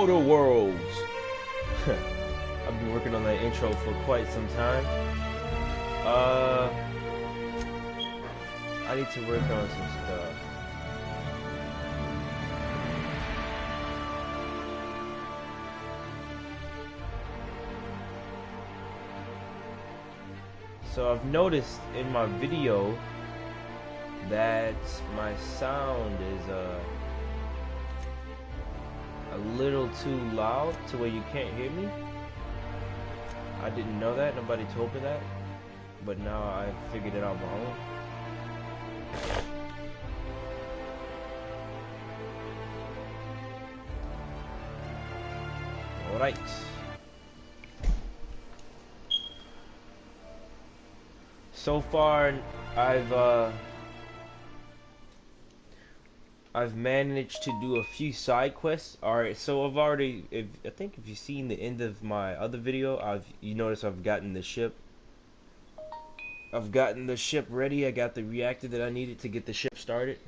Outer Worlds. I've been working on that intro for quite some time. I need to work on some stuff. So I've noticed in my video that my sound is a little too loud to where you can't hear me. I didn't know that, nobody told me that, but now I figured it out on my own. Alright. So far, I've managed to do a few side quests. Alright, so I've already, I think if you've seen the end of my other video, you notice I've gotten the ship. I've gotten the ship ready. I got the reactor that I needed to get the ship started.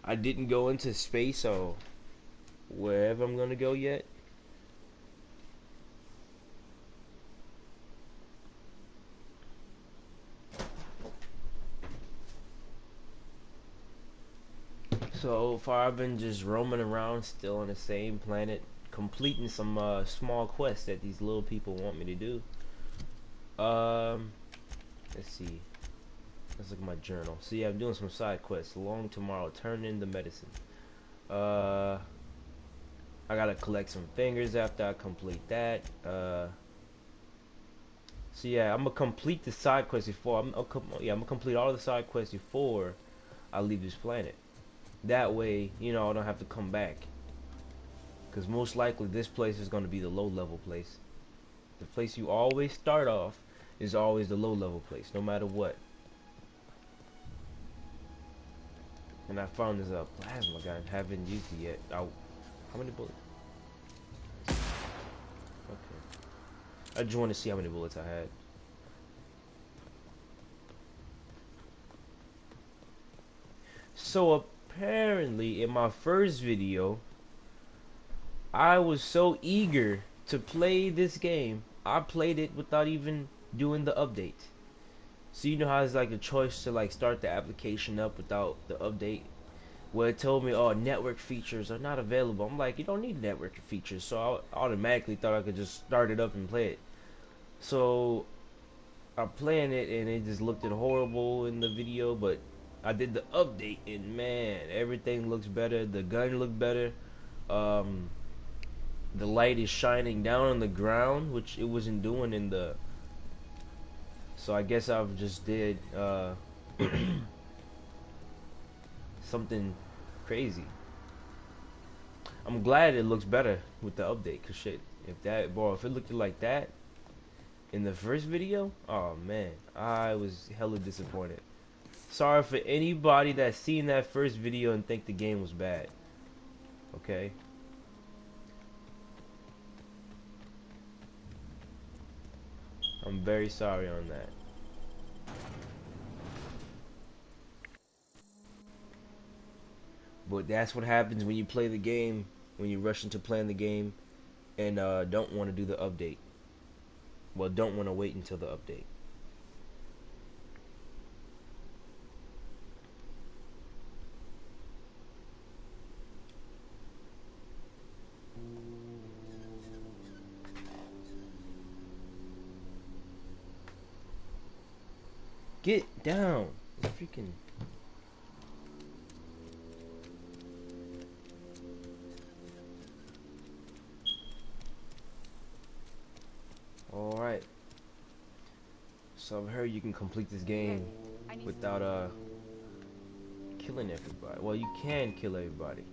I didn't go into space or wherever I'm gonna go yet. So far I've been just roaming around still on the same planet, completing some small quests that these little people want me to do. Let's see. Let's look at my journal. See, I'm doing some side quests. Long tomorrow, turn in the medicine. I gotta collect some fingers after I complete that. So yeah, I'm gonna complete the side quests before. I'm gonna complete all the side quests before I leave this planet. That way, you know, I don't have to come back. Because most likely this place is going to be the low level place. The place you always start off is always the low level place, no matter what. And I found this plasma gun. Haven't used it yet. How many bullets? Okay. I just want to see how many bullets I had. So apparently in my first video I was so eager to play this game, I played it without even doing the update. So you know how it's like a choice to like start the application up without the update, where it told me, oh, network features are not available. I'm like, you don't need network features, so I automatically thought I could just start it up and play it. So I'm playing it and it just looked horrible in the video, but I did the update and man, everything looks better. The gun looked better. The light is shining down on the ground, which it wasn't doing in the. So I guess I've just did something crazy. I'm glad it looks better with the update, cause shit, if it looked like that in the first video, oh man, I was hella disappointed. Sorry for anybody that's seen that first video and think the game was bad. Okay? I'm very sorry on that. But that's what happens when you play the game, when you rush into playing the game and don't want to do the update. Well, don't want to wait until the update. Get down. Freaking. Alright. So I've heard you can complete this game without killing everybody. Well, you can kill everybody.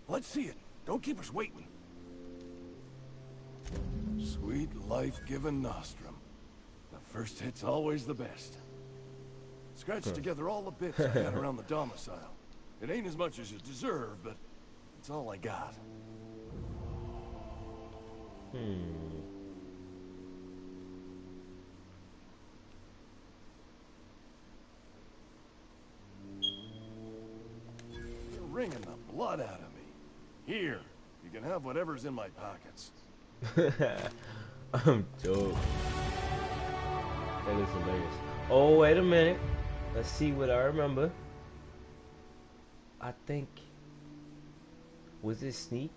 Let's see it. Don't keep us waiting. Sweet life-giving Nostrum. The first hit's always the best. Scratched together all the bits I had around the domicile. It ain't as much as you deserve, but it's all I got. You're wringing the blood out of me. Here, you can have whatever's in my pockets. I'm dope. That is hilarious. Oh, wait a minute. Let's see what I remember. I think... Was it Sneak?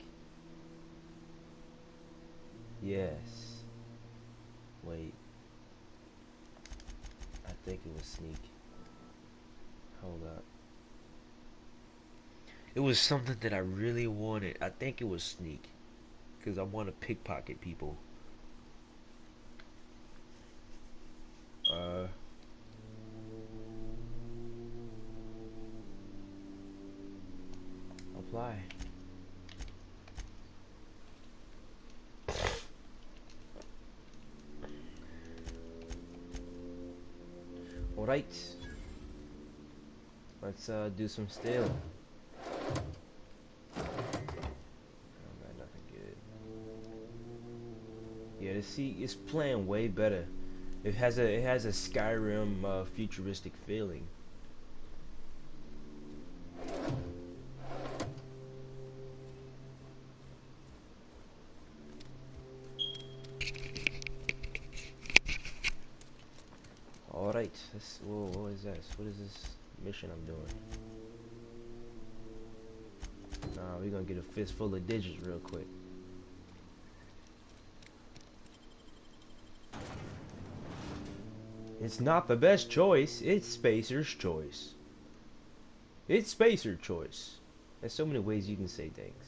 Yes. Wait. I think it was Sneak. Hold up. It was something that I really wanted. I think it was Sneak. Because I want to pickpocket people. Apply. Alright. Let's do some stealing. Yeah, it's playing way better. It has a Skyrim futuristic feeling. All right, whoa, what is this? What is this mission I'm doing? Nah, we're gonna get a fistful of digits real quick. It's not the best choice. It's Spacer's choice. It's Spacer's choice. There's so many ways you can say things.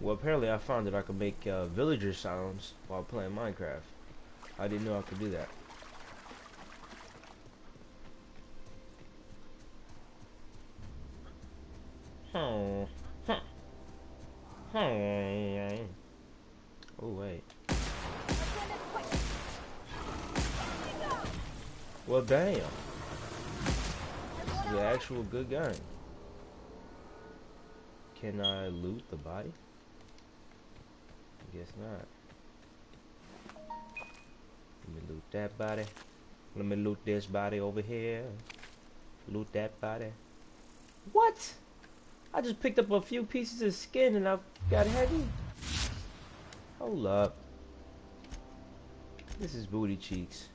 Well, apparently I found that I could make villager sounds while playing Minecraft. I didn't know I could do that. Oh, wait. Well, damn. This is an actual good gun. Can I loot the body? Guess not. Let me loot that body. Let me loot this body over here. Loot that body. What? I just picked up a few pieces of skin and I've got heavy. Hold up. This is booty cheeks.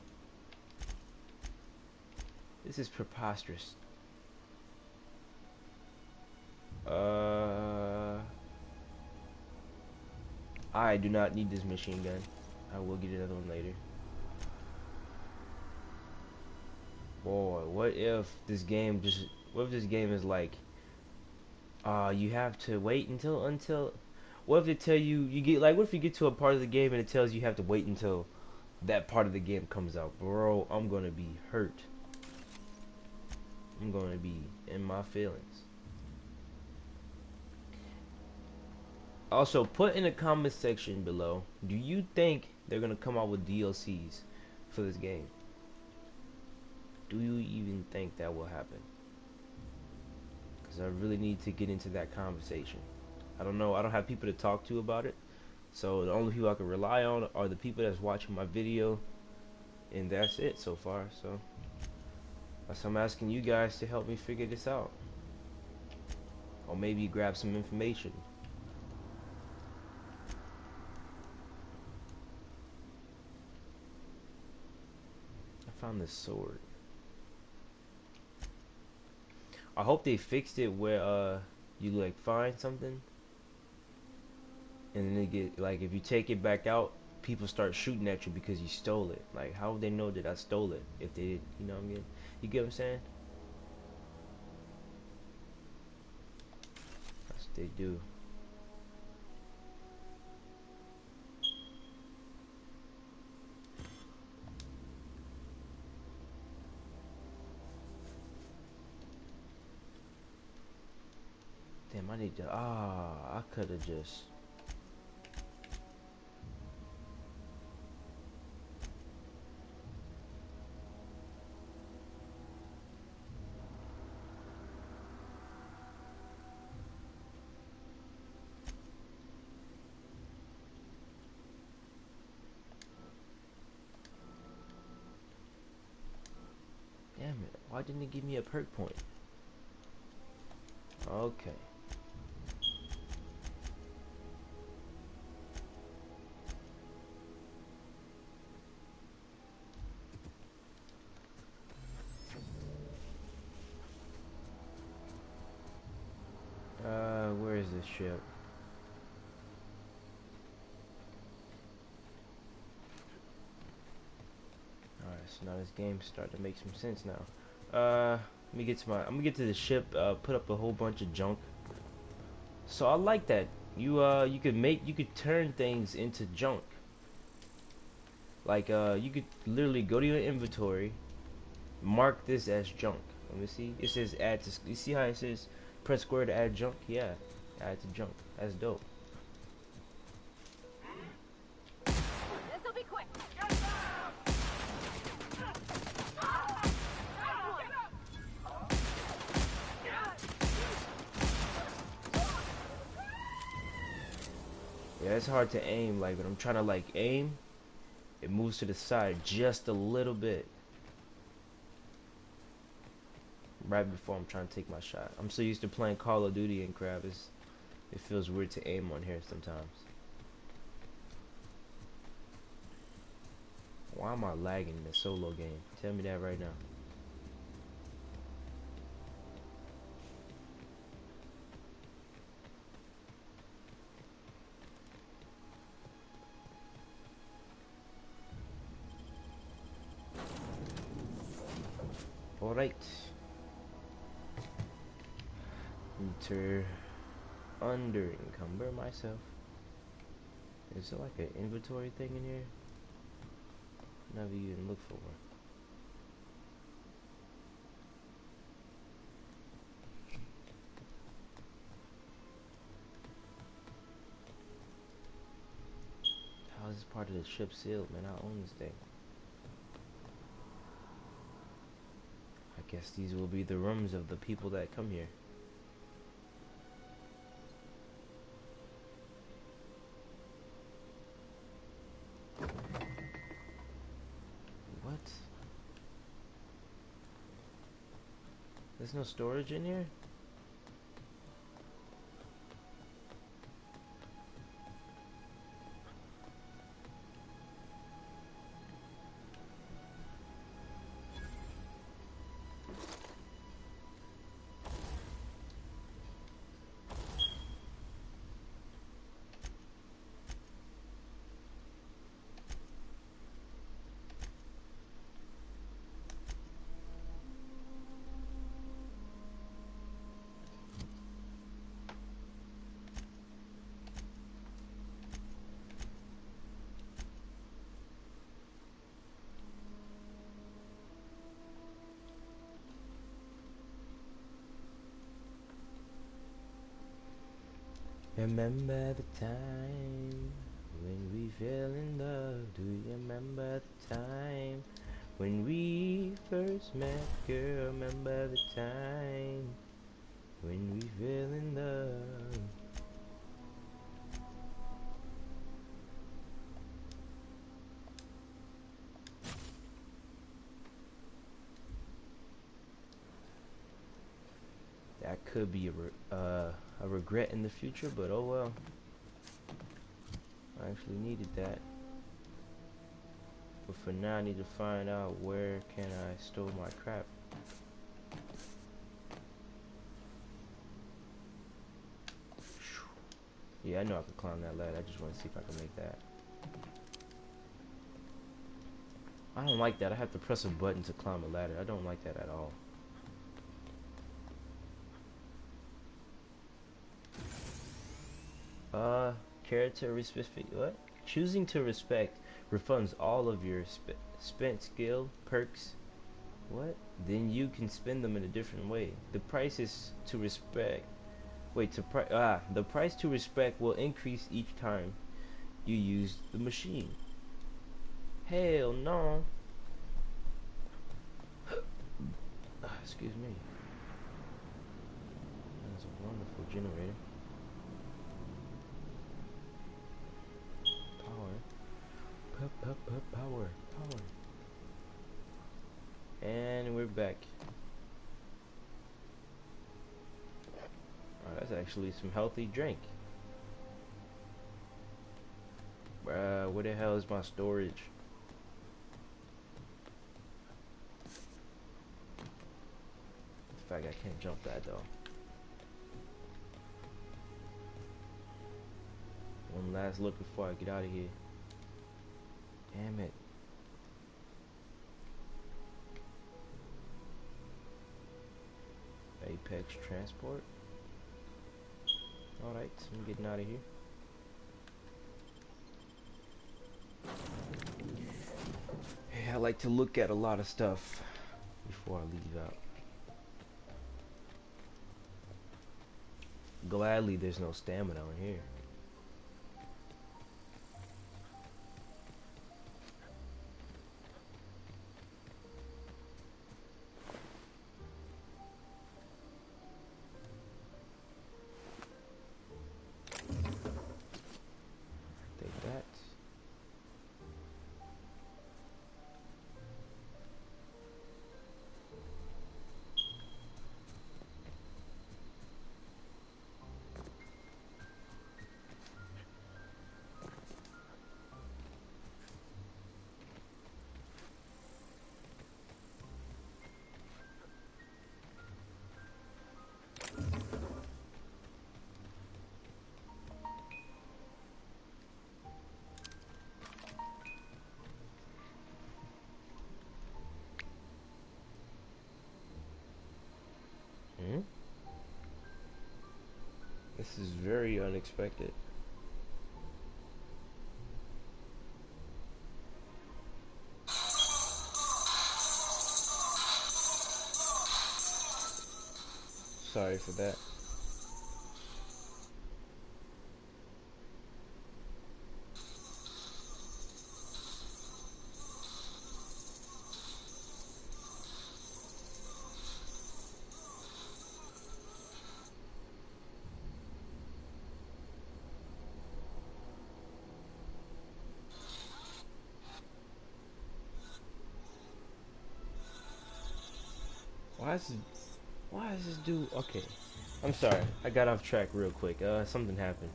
This is preposterous. I do not need this machine gun. I will get another one later. Boy, what if this game is like, you have to wait until what if they tell you get, like, what if you get to a part of the game and it tells you have to wait until that part of the game comes out? Bro, I'm gonna be hurt. I'm gonna be in my feelings. Also, put in the comment section below, do you think they're gonna come out with DLCs for this game? Do you even think that will happen? Because I really need to get into that conversation. I don't know, I don't have people to talk to about it, so the only people I can rely on are the people that's watching my video, and that's it so far. So I'm asking you guys to help me figure this out, or maybe grab some information. I found this sword. I hope they fixed it where you like find something and then they get, like, if you take it back out, people start shooting at you because you stole it. Like, how would they know that I stole it if they did? You know what I'm getting? You get what I'm saying? That's what they do. Damn, I need to, I could have just, Why didn't it give me a perk point? Okay. Where is this ship? Alright, so now this game's starting to make some sense now. Let me get to I'm gonna get to the ship, put up a whole bunch of junk. So I like that. You could turn things into junk. Like, you could literally go to your inventory, mark this as junk. Let me see. It says add to, you see how it says press square to add junk? Yeah, add to junk. That's dope. This'll be quick. Yeah, it's hard to aim, like, when I'm trying to, like, aim, it moves to the side just a little bit. Right before I'm trying to take my shot. I'm so used to playing Call of Duty and crap, it feels weird to aim on here sometimes. Why am I lagging in a solo game? Tell me that right now. Alright. Under encumber myself. Is there like an inventory thing in here? Never even look for one. How is this part of the ship sealed, man? I own this thing. I guess these will be the rooms of the people that come here. What? There's no storage in here? Remember the time when we fell in love? Do you remember the time when we first met? Girl, remember the time when we fell in love? That could be a regret in the future, but oh well. I actually needed that. But for now, I need to find out where can I store my crap. Yeah, I know I can climb that ladder. I just want to see if I can make that. I don't like that. I have to press a button to climb a ladder. I don't like that at all. Character respect. What? Choosing to respect refunds all of your spent skill perks. What? Then you can spend them in a different way. The price is to respect. Wait, the price to respect will increase each time you use the machine. Hell no. Excuse me. That's a wonderful generator. Power. And we're back. actually some healthy drink. Where the hell is my storage? In fact, I can't jump that though. One last look before I get out of here. Damn it. Apex Transport. Alright, I'm getting out of here. Yeah, I like to look at a lot of stuff before I leave out. Gladly there's no stamina in here. Take that. This is very unexpected. Sorry for that. Why is this dude okay? I'm sorry, I got off track real quick. Something happened.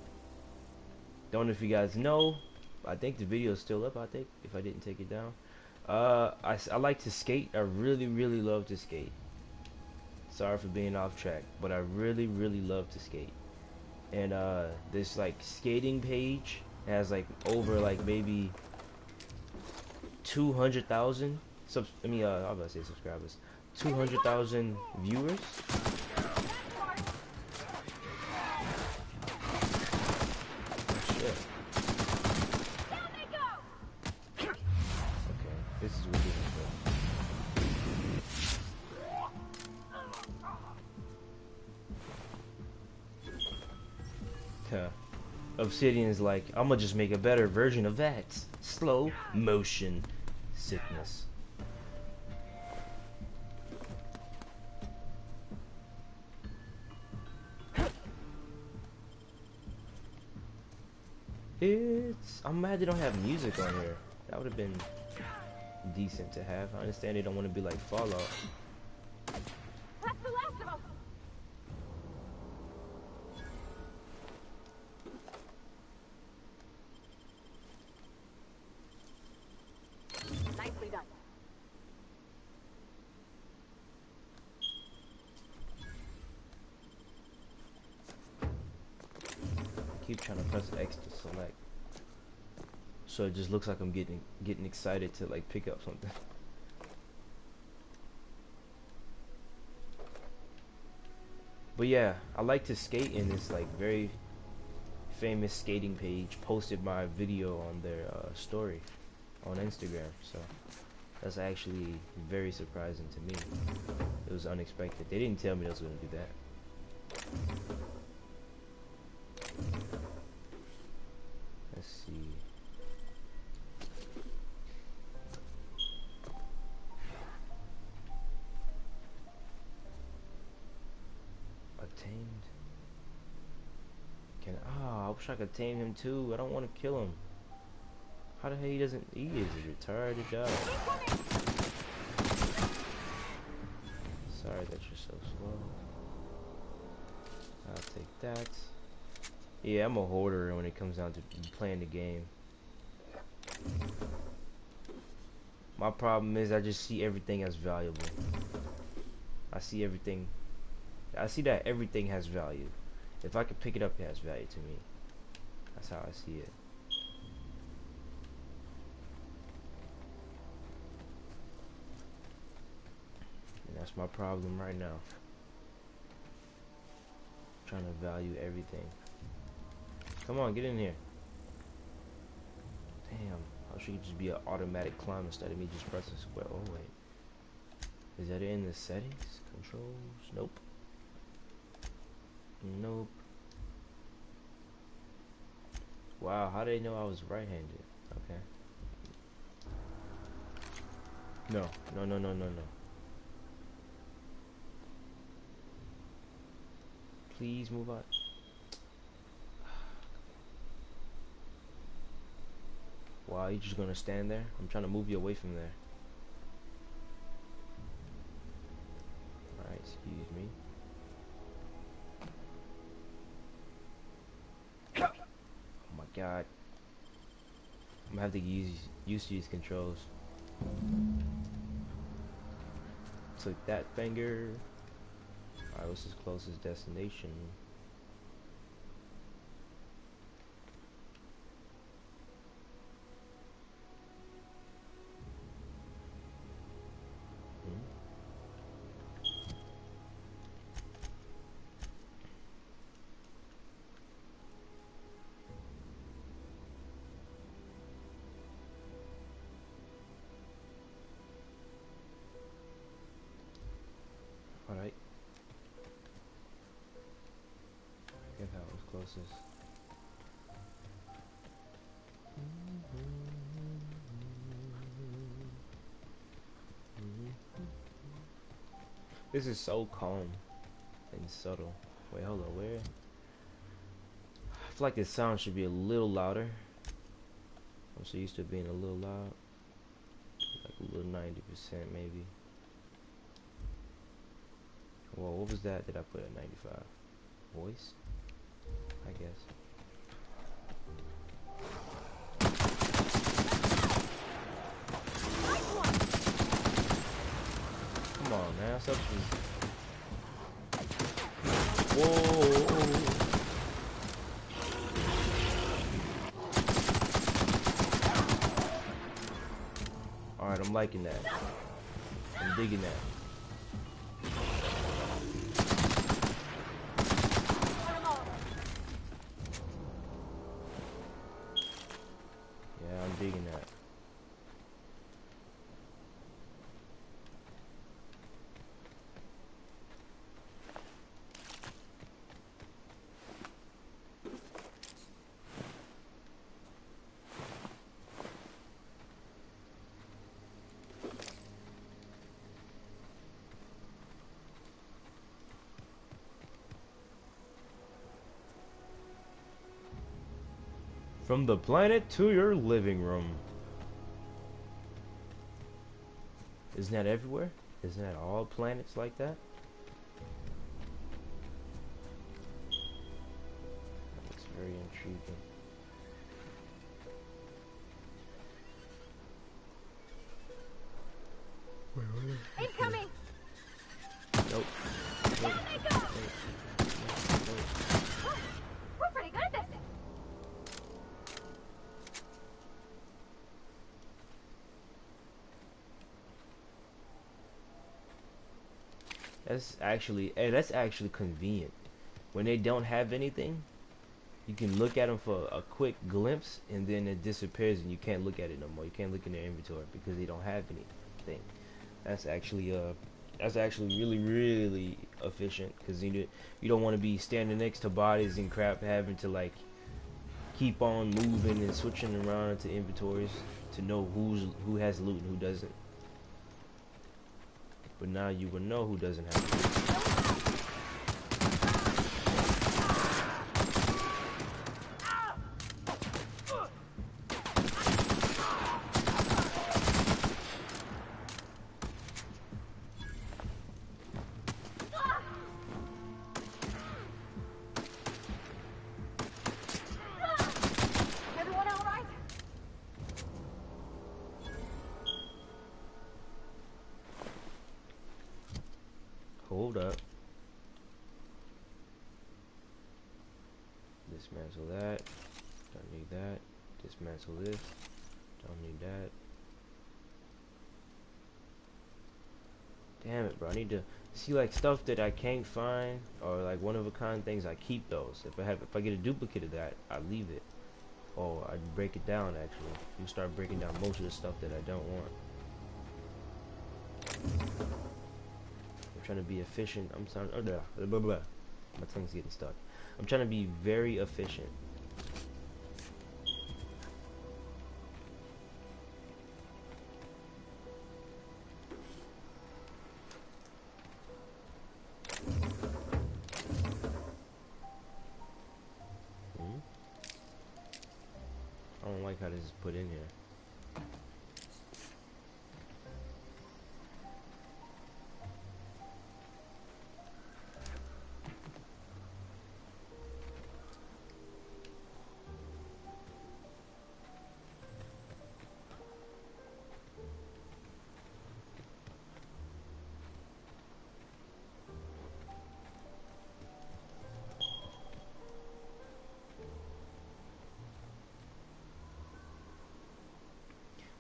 Don't know if you guys know. I think the video is still up, I think, if I didn't take it down. I like to skate. I really love to skate. Sorry for being off track, but I really love to skate. And this like skating page has like over like maybe 200,000 I was about to say subscribers. 200,000 viewers. Shit. Okay, this is ridiculous. Obsidian's like, I'm gonna just make a better version of that. Slow motion sickness. I'm mad they don't have music on here. That would have been decent to have. I understand they don't want to be like Fallout. That's the last of them. Nicely done. I keep trying to press X to select, so it just looks like I'm getting excited to like pick up something. But yeah, I like to skate, in this like very famous skating page posted my video on their story on Instagram. So that's actually very surprising to me. It was unexpected. They didn't tell me I was going to do that. Let's see. Tamed. I wish I could tame him too. I don't want to kill him. How the hell he doesn't? He is a retarded dog. Sorry that you're so slow. I'll take that. Yeah, I'm a hoarder when it comes down to playing the game. My problem is I just see everything as valuable. I see everything. I see that everything has value. If I can pick it up, it has value to me. That's how I see it. And that's my problem right now. Trying to value everything. Come on, get in here. Damn, I should just be an automatic climb instead of me just pressing square. Oh wait, is that in the settings? Controls? Nope. Nope. Wow, how do they know I was right-handed? Okay. No, no, no, no, no, no. Please move on. Wow, you just gonna stand there? I'm trying to move you away from there. Alright, excuse me. Oh my god. I'm gonna have to get used to these controls. Took that finger. Alright, what's his closest destination? Alright. I guess that was closest. This is so calm and subtle. Wait, hold on, where? I feel like this sound should be a little louder. I'm so used to it being a little loud. Like a little 90% maybe. Whoa, what was that? Did I put at 95? Voice? I guess. Come on, man. Stop. Whoa. Alright, I'm liking that. I'm digging that. Yeah, I'm digging that. From the planet to your living room. Isn't that everywhere? Isn't that all planets like that? That's very intriguing. Incoming! Nope. There they go! We're pretty good at this. That's actually convenient. When they don't have anything, you can look at them for a quick glimpse, and then it disappears, and you can't look at it no more. You can't look in their inventory because they don't have anything. That's actually really, really efficient, because you don't want to be standing next to bodies and crap, having to like keep on moving and switching around into inventories to know who has loot and who doesn't. But now you will know who doesn't have loot. hold up. Dismantle that. Don't need that. Dismantle this. Don't need that. Damn it, bro. I need to see like stuff that I can't find or like one of a kind things. I keep those. If I get a duplicate of that, I leave it. Or I break it down actually. You start breaking down most of the stuff that I don't want. I'm trying to be efficient. I'm sorry. Oh, blah, blah, blah. My tongue's getting stuck. I'm trying to be very efficient. I don't like how this is put in here.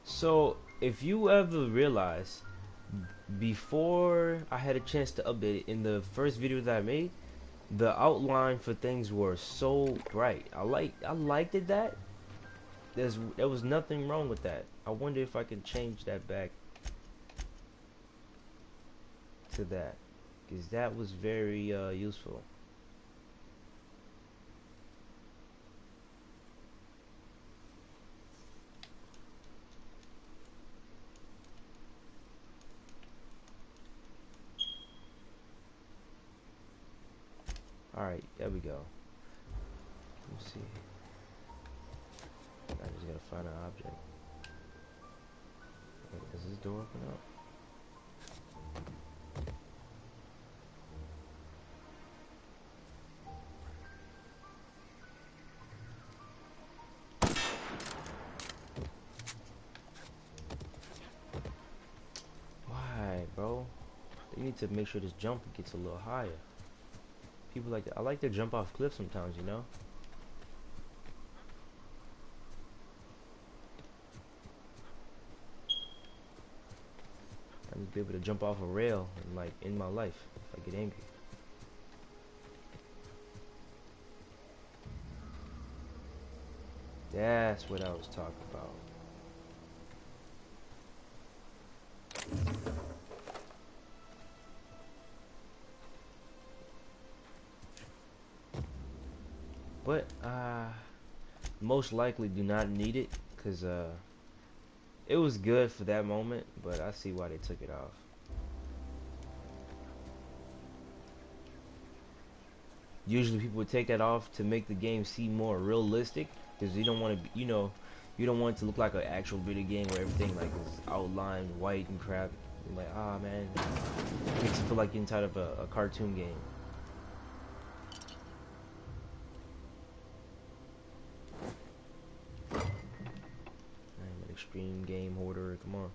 So, if you ever realize, before I had a chance to update it, in the first video that I made, the outline for things were so bright. I liked it that. There was nothing wrong with that. I wonder if I can change that back to that, because that was very useful. Alright, there we go. Let's see. I just gotta find an object. Wait, does this door open up? Why, bro? They need to make sure this jump gets a little higher. People like that. I like to jump off cliffs sometimes, you know? I need to be able to jump off a rail and like in my life if I get angry. That's what I was talking about. But most likely do not need it, because it was good for that moment, but I see why they took it off. Usually people would take that off to make the game seem more realistic, because you don't want to, you know, you don't want it to look like an actual video game where everything like is outlined white and crap. You're like, ah, man, it makes you feel like you're inside of a cartoon game. I'm an extreme game hoarder. Come on.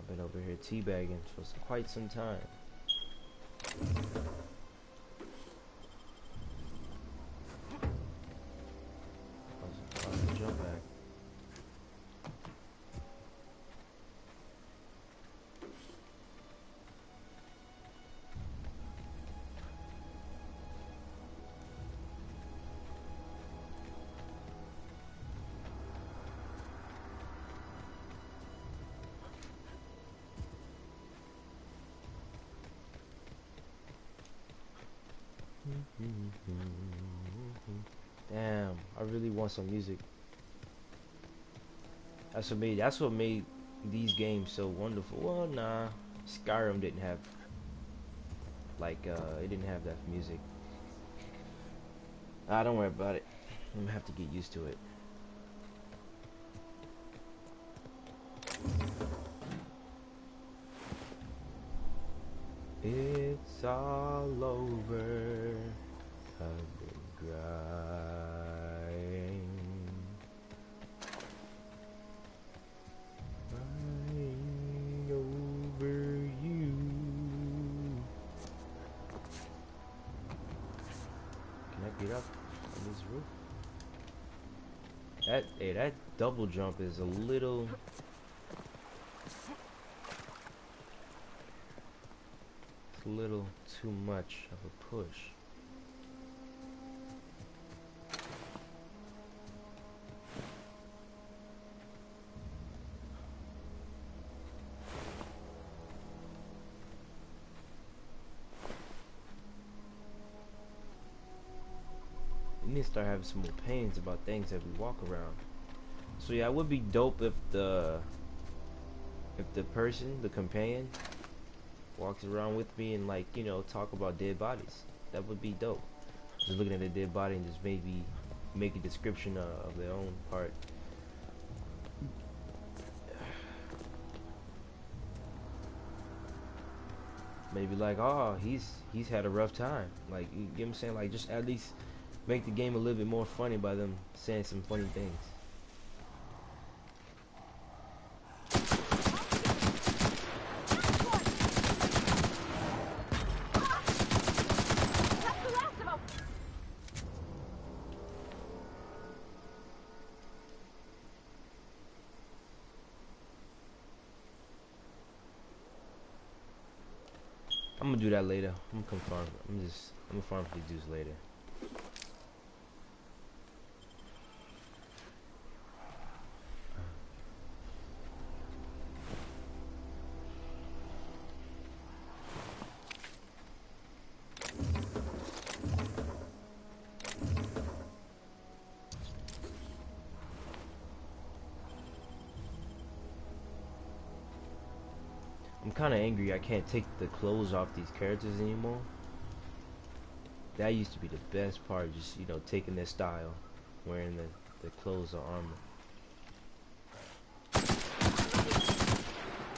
Been over here teabagging for quite some time. How's the jump back? Damn, I really want some music. That's what made these games so wonderful. Well, nah, Skyrim didn't have like it didn't have that music. Ah, don't worry about it. I'm gonna have to get used to it. It's all over. I've been crying. Crying over you. Can I get up on this roof? That double jump is a little too much of a push. We need to start having some more pains about things that we walk around. So yeah, it would be dope if the person, the companion, walks around with me and, like, you know, talk about dead bodies. That would be dope. Just looking at a dead body and just maybe make a description of their own part. Maybe like, oh, he's had a rough time. Like, you get what I'm saying? Like, just at least make the game a little bit more funny by them saying some funny things. I'm gonna do that later. I'm gonna farm. I'm gonna farm for the dudes later. I'm kind of angry I can't take the clothes off these characters anymore. That used to be the best part, just, you know, taking their style, wearing the clothes or armor.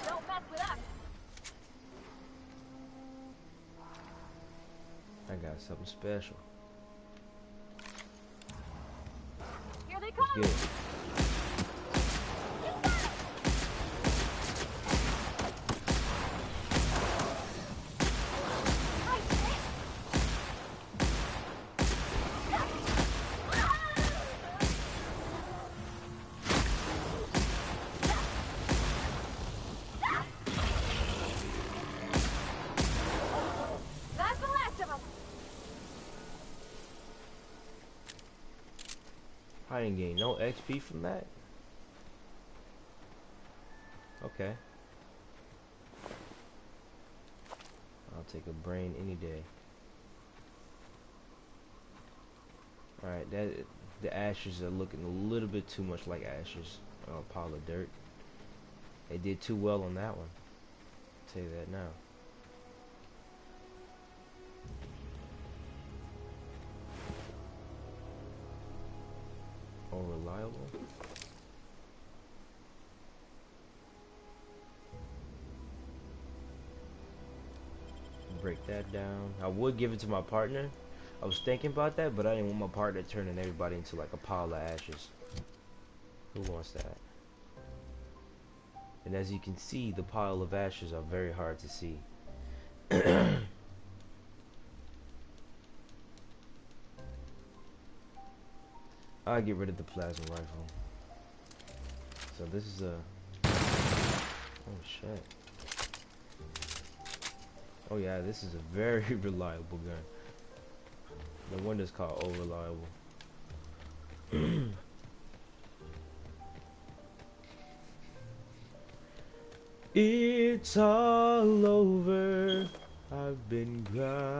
Don't mess with us. I got something special. Here they Let's come. get it. That's the last of them. I didn't gain no XP from that. Okay. I'll take a brain any day. Alright, the ashes are looking a little bit too much like ashes. A pile of dirt. They did too well on that one. I'll tell you that now. Or reliable. Break that down. I would give it to my partner. I was thinking about that, but I didn't want my partner turning everybody into like a pile of ashes. Who wants that? And as you can see, the pile of ashes are very hard to see. I'll get rid of the plasma rifle. So this is a... Oh shit. Oh yeah, this is a very reliable gun. No wonder it's called Oh Reliable. It's all over. I've been crying.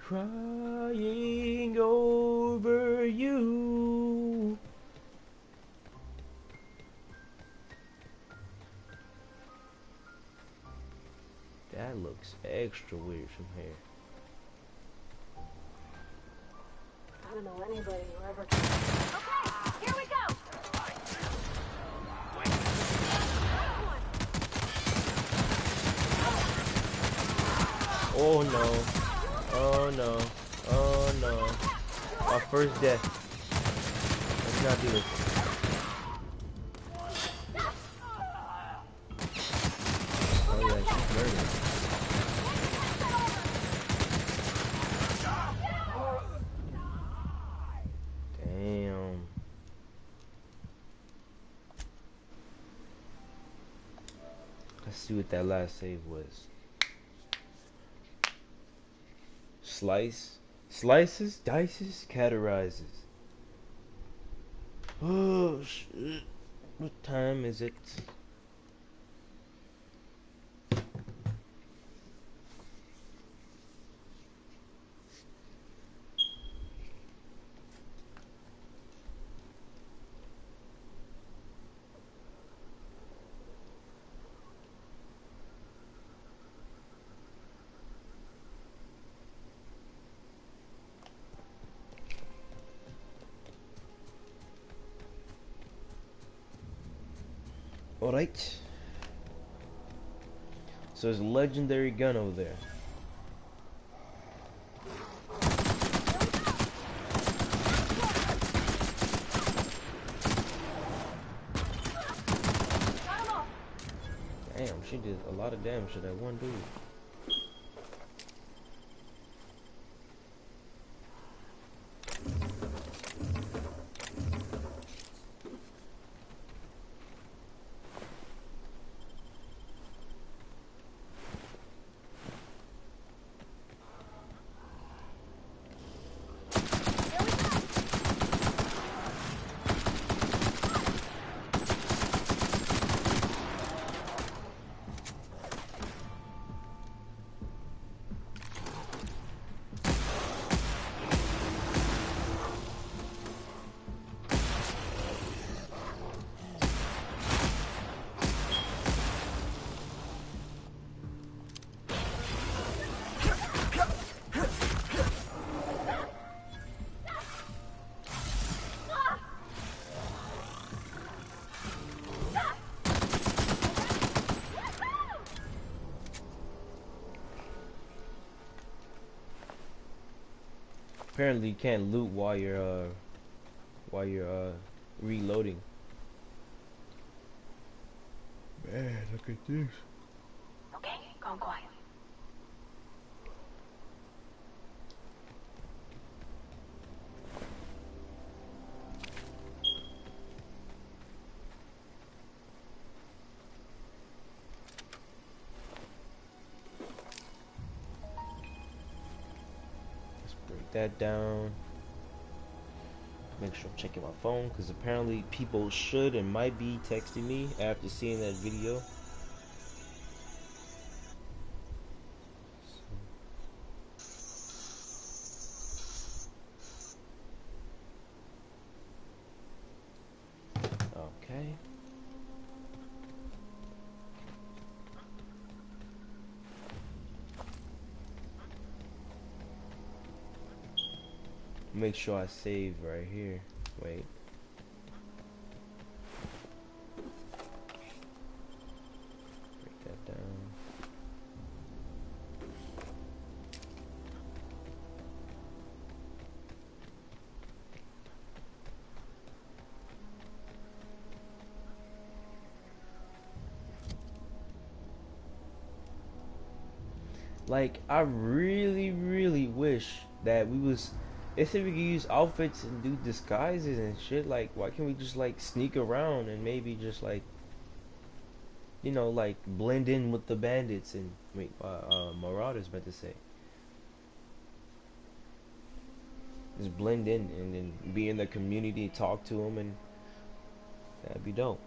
Crying over you. That looks extra weird from here. I don't know anybody who ever... Okay, here we go! Oh no. Oh no. Oh no. My first death. Let's not do this. Oh yeah, she's murdered. Damn. Let's see what that last save was. Slice. Slices, dices, categorizes. Oh shit. What time is it? Alright. So there's a legendary gun over there. Damn, she did a lot of damage to that one dude. Apparently you can't loot while you're reloading. Man, look at this. Okay, gone quiet. Let's break that down. Make sure I'm checking my phone because apparently people should and might be texting me after seeing that video. Okay. Make sure I save right here. Wait. Break that down. Like, I really wish that we was. They said we could use outfits and do disguises and shit. Like, why can't we just like sneak around and maybe just like, you know, like blend in with the bandits and wait, marauders, meant to say. Just blend in and then be in the community, talk to them, and that'd be dope.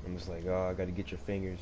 I'm just like, oh, I gotta get your fingers.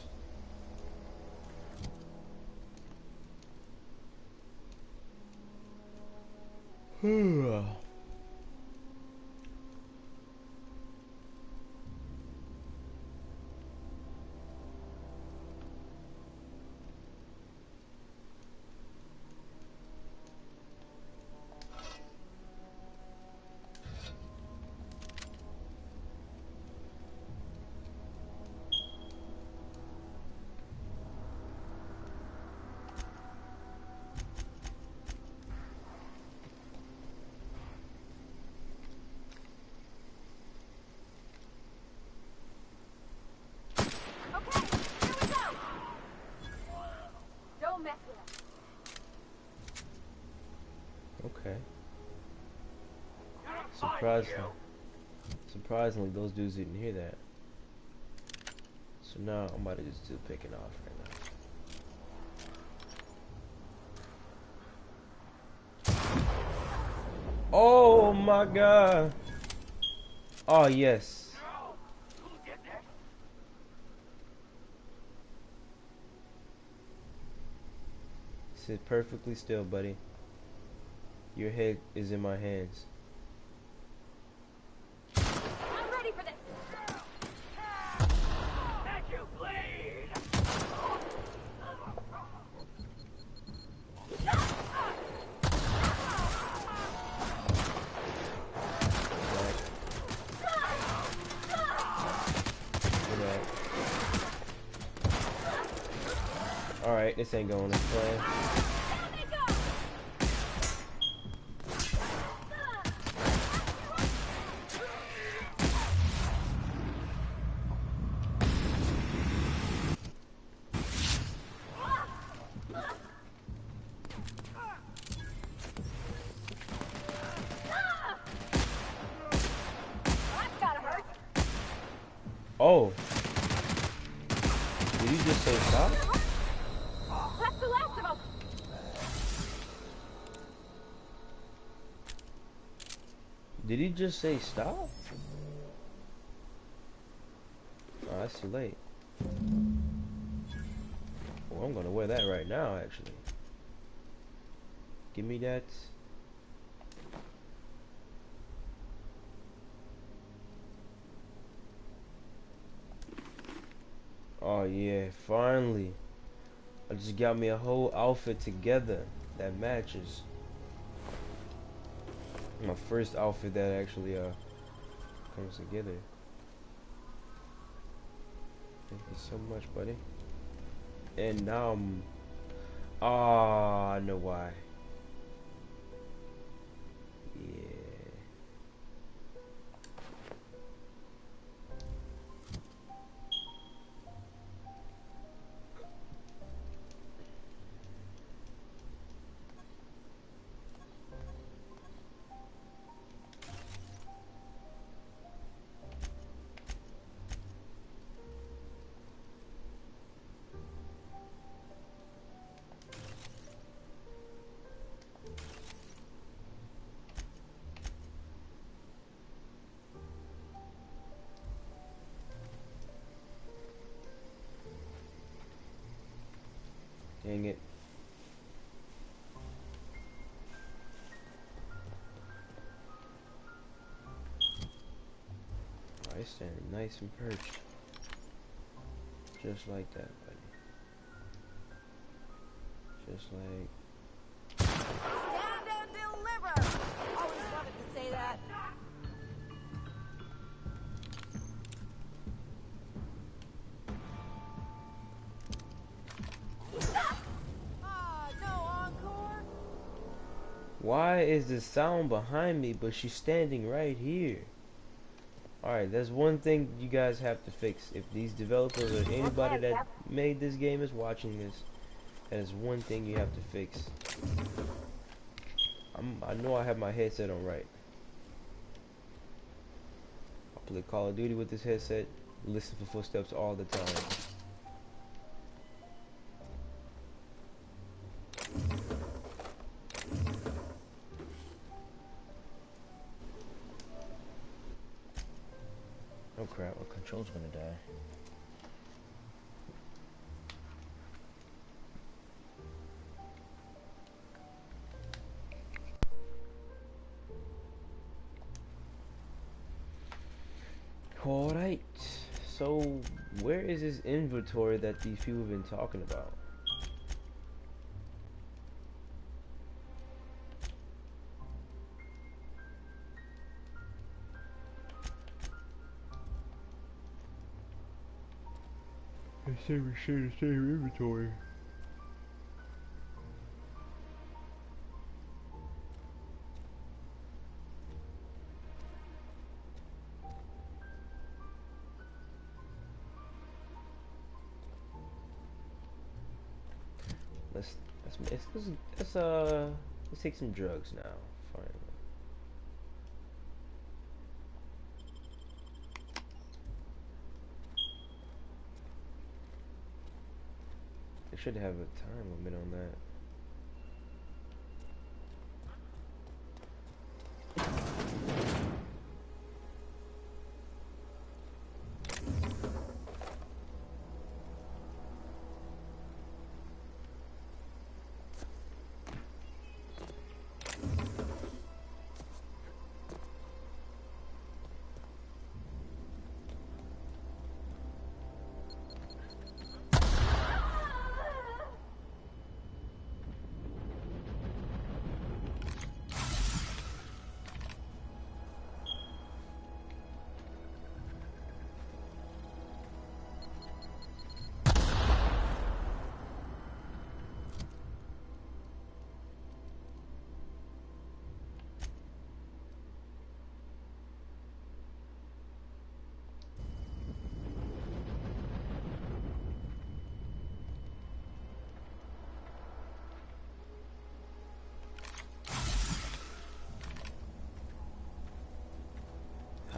Surprisingly, those dudes didn't hear that. So now I'm about to just do picking off right now. Oh my god! Oh yes. Sit perfectly still, buddy. Your head is in my hands. I'm ready for this. Thank you, bleed. Alright, this ain't going as planned. That's gotta hurt. Oh. Did you just say stop? That's the last of them. Did he just say stop? Oh, that's too late. Well, I'm gonna wear that right now, actually. Give me that. Oh yeah, finally. I just got me a whole outfit together that matches. My first outfit that actually comes together. Thank you so much, buddy. And now I'm I know why. Yeah. Dang it. I stand nice and perched. Just like that, buddy. Just like... Stand and deliver! Always wanted to say that. No encore? Why is the sound behind me, but she's standing right here? Alright, that's one thing you guys have to fix. If these developers or anybody that made this game is watching this, that is one thing you have to fix. I know I have my headset on right. I play Call of Duty with this headset, listen for footsteps all the time. Oh crap, my control's gonna die. Alright, so where is this inventory that these people have been talking about? They say we share the same inventory. Let's take some drugs now. Finally. should have a time limit on that.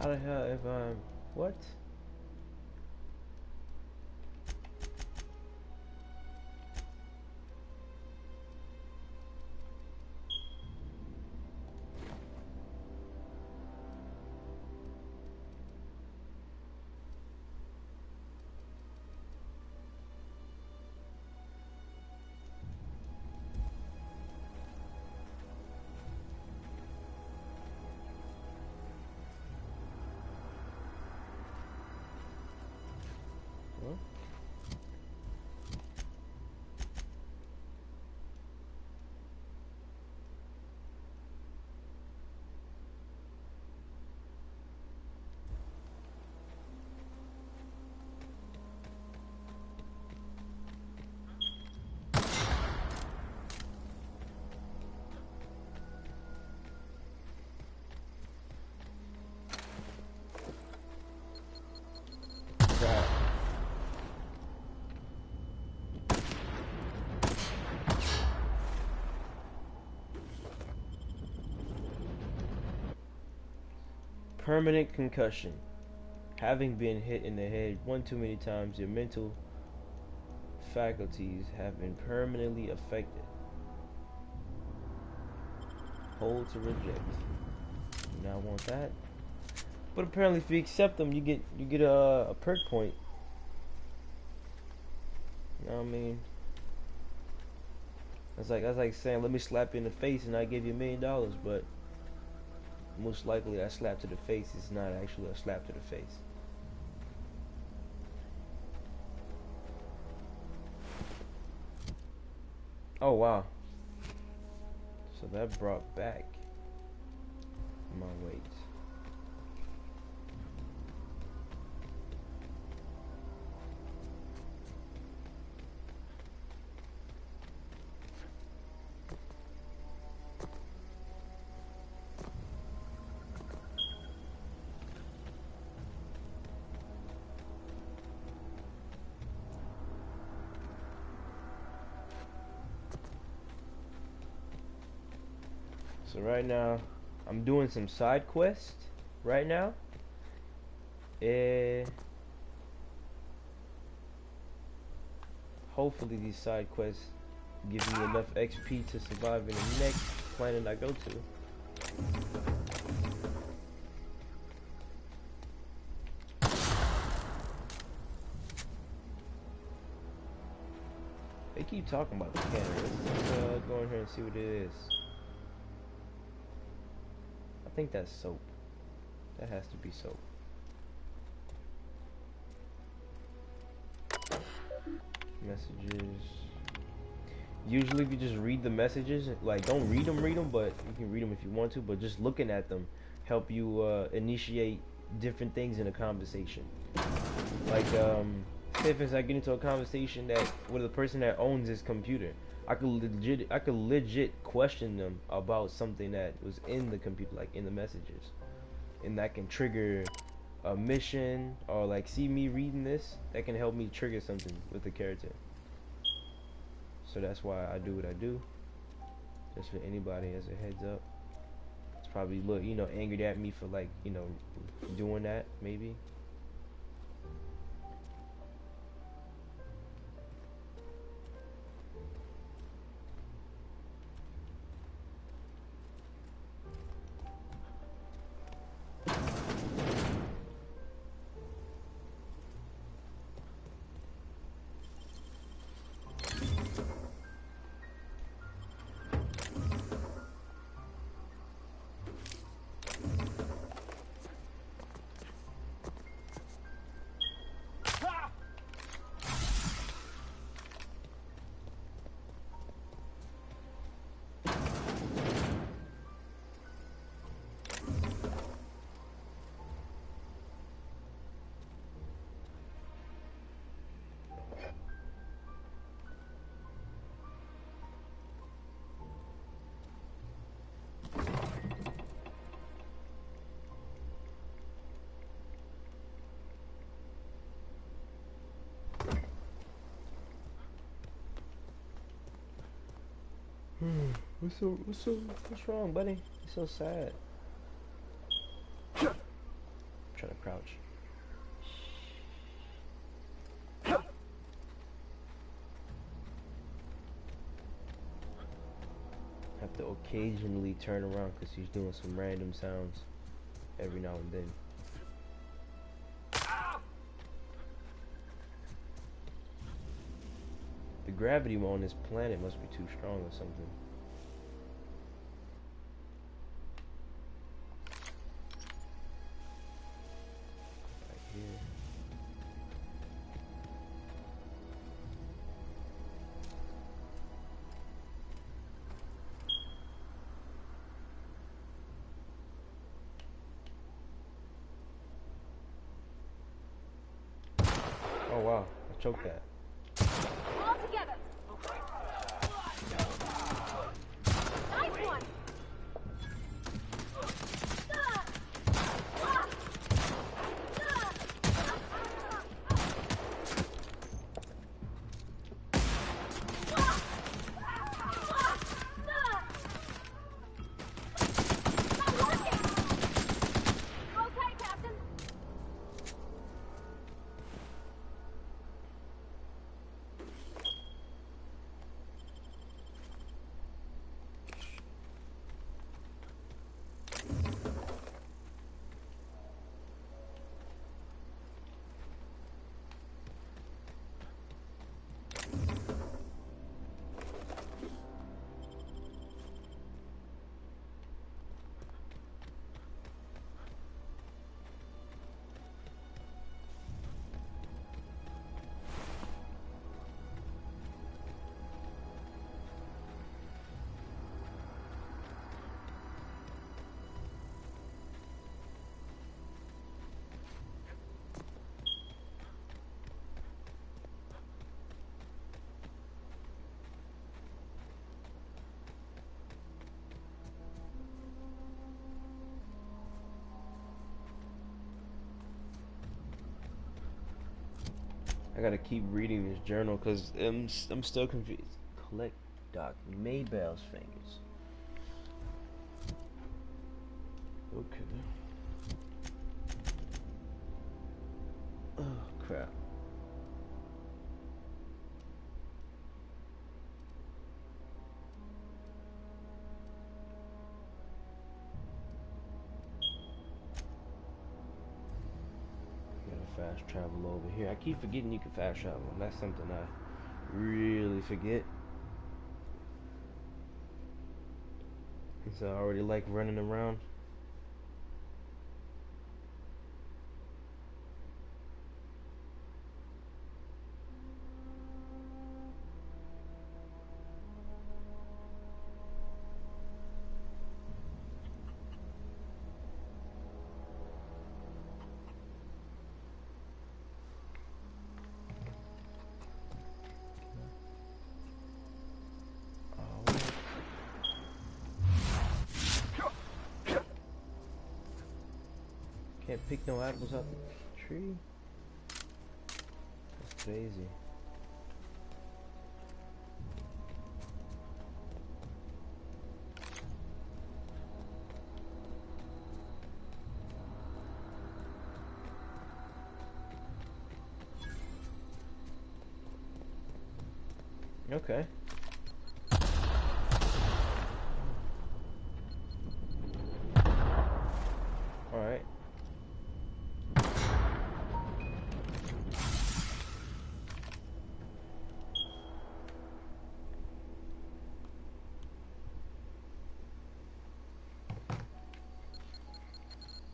How the hell if I'm what? What? Crap. Permanent concussion. Having been hit in the head one too many times, your mental faculties have been permanently affected. Hold to reject. Do not want that. But apparently, if you accept them, you get a perk point. You know what I mean? That's like saying, let me slap you in the face and I give you $1 million, but most likely that slap to the face is not actually a slap to the face. Oh wow. So that brought back my weight. So right now, I'm doing some side quests right now. Hopefully these side quests give me enough XP to survive in the next planet I go to. They keep talking about the cannon. Let's go in here and see what it is. I think that's soap. That has to be soap. Messages. Usually if you just read the messages, like don't read them, but you can read them if you want to, but just looking at them help you initiate different things in a conversation. Like say if I get into a conversation that with the person that owns this computer, I could legit question them about something that was in the computer, like in the messages, and that can trigger a mission, or like see me reading this, that can help me trigger something with the character. So that's why I do what I do. Just for anybody as a heads up. It's probably angered at me for like doing that maybe. What's wrong, buddy? You're so sad. I'm trying to crouch. Have to occasionally turn around because he's doing some random sounds every now and then. The gravity on this planet must be too strong or something. Right here. Oh wow, I choked that. All together. Nice one. Okay, Captain. I gotta keep reading this journal because I'm still confused. Collect Doc Maybell's fingers. Okay. Oh crap. Fast travel over here. I keep forgetting you can fast travel. That's something I really forget. So I already like running around. Can't pick no apples out the tree. That's crazy. Okay. All right.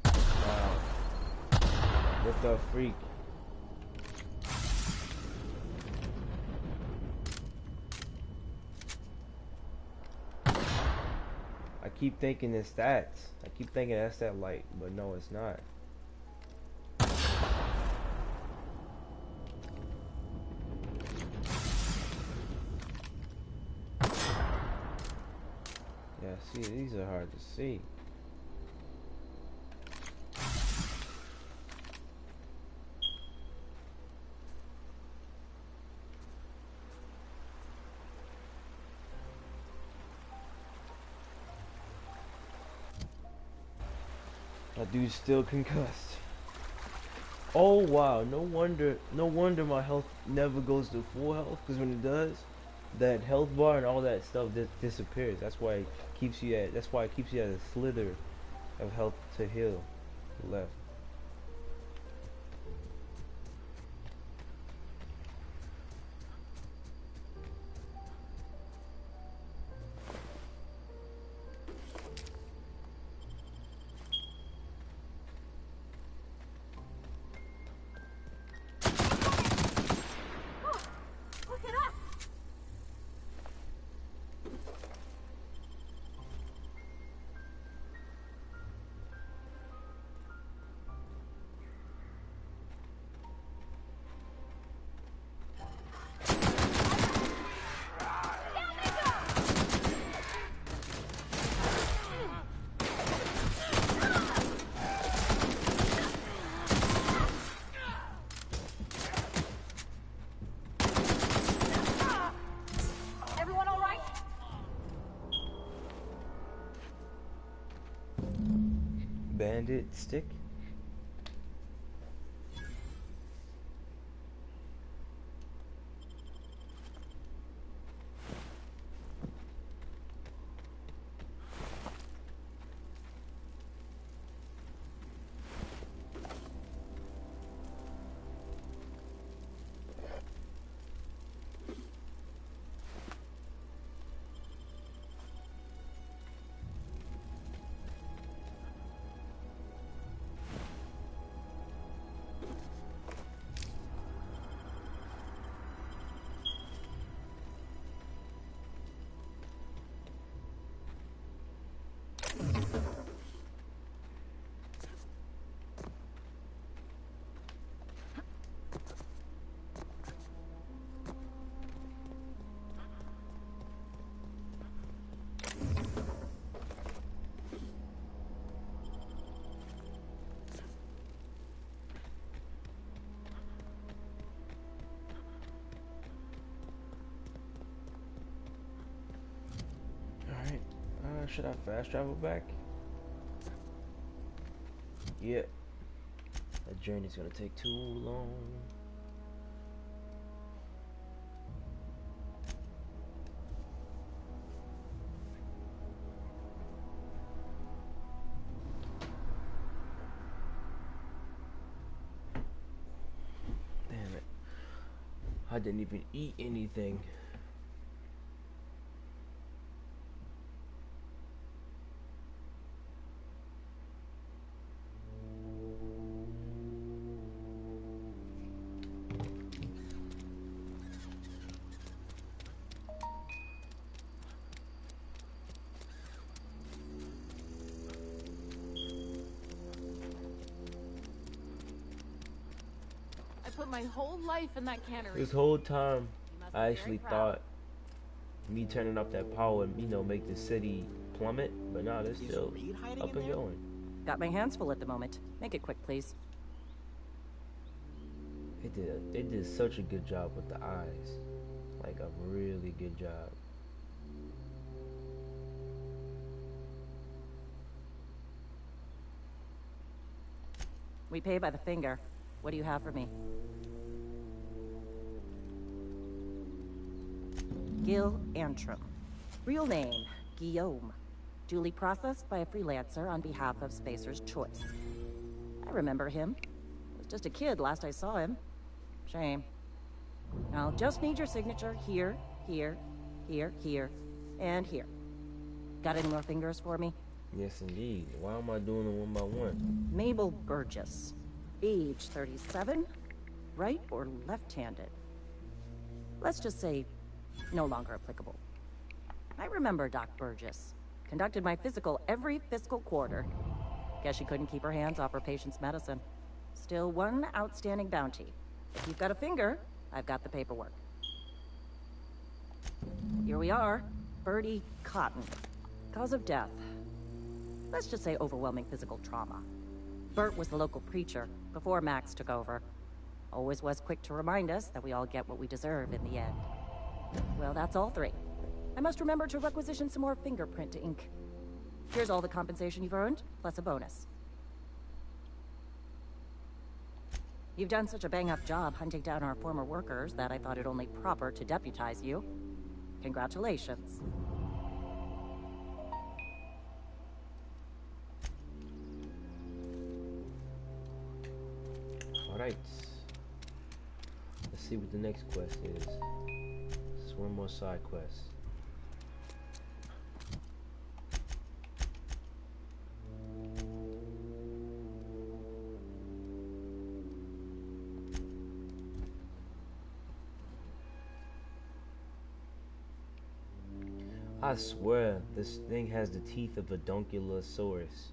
Wow. What the freak? I keep thinking it's that. I keep thinking that's that light, but no, it's not. Yeah, see, these are hard to see. That dude's still concussed. Oh wow, no wonder my health never goes to full health, because when it does, that health bar and all that stuff disappears. That's why it keeps you at a slither of health to heal left. Look at us! Everyone all right? Bandit stick. Alright, should I fast travel back? Yep. That journey's gonna take too long. Damn it. I didn't even eat anything. I put my whole life in that cannery. This whole time, You must be I very actually proud. thought me turning up that power would, make the city plummet, but now they're still up and going. Got my hands full at the moment. Make it quick, please. They did such a good job with the eyes, like a really good job. We pay by the finger. What do you have for me? Gil Antrim. Real name, Guillaume. Duly processed by a freelancer on behalf of Spacer's Choice. I remember him. Was just a kid last I saw him. Shame. I'll just need your signature here, here, here, here, and here. Got any more fingers for me? Yes, indeed. Why am I doing them one by one? Mabel Burgess. Age 37. Right or left-handed? Let's just say no longer applicable. I remember Doc Burgess. Conducted my physical every fiscal quarter. Guess she couldn't keep her hands off her patient's medicine. Still one outstanding bounty. If you've got a finger, I've got the paperwork. Here we are. Bertie Cotton. Cause of death. Let's just say overwhelming physical trauma. Bert was the local preacher before Max took over. Always was quick to remind us that we all get what we deserve in the end. Well, that's all three. I must remember to requisition some more fingerprint ink. Here's all the compensation you've earned, plus a bonus. You've done such a bang-up job hunting down our former workers that I thought it only proper to deputize you. Congratulations. Alright. Let's see what the next quest is. This is one more side quest. I swear, this thing has the teeth of a Donkulosaurus.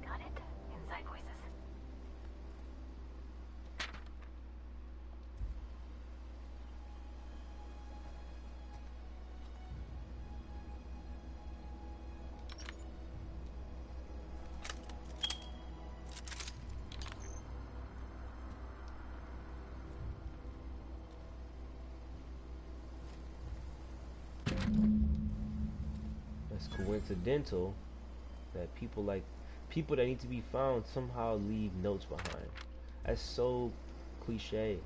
Got it? Inside voices. It's coincidental that people that need to be found somehow leave notes behind. That's so cliche.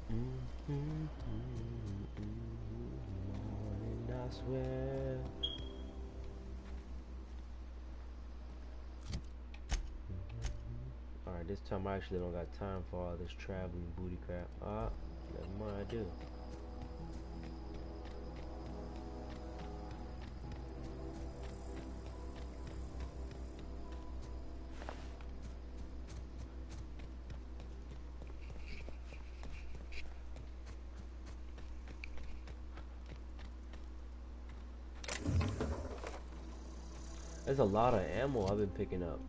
Morning, I swear. Alright, this time I actually don't got time for all this traveling booty crap. Never mind, I do. There's a lot of ammo I've been picking up.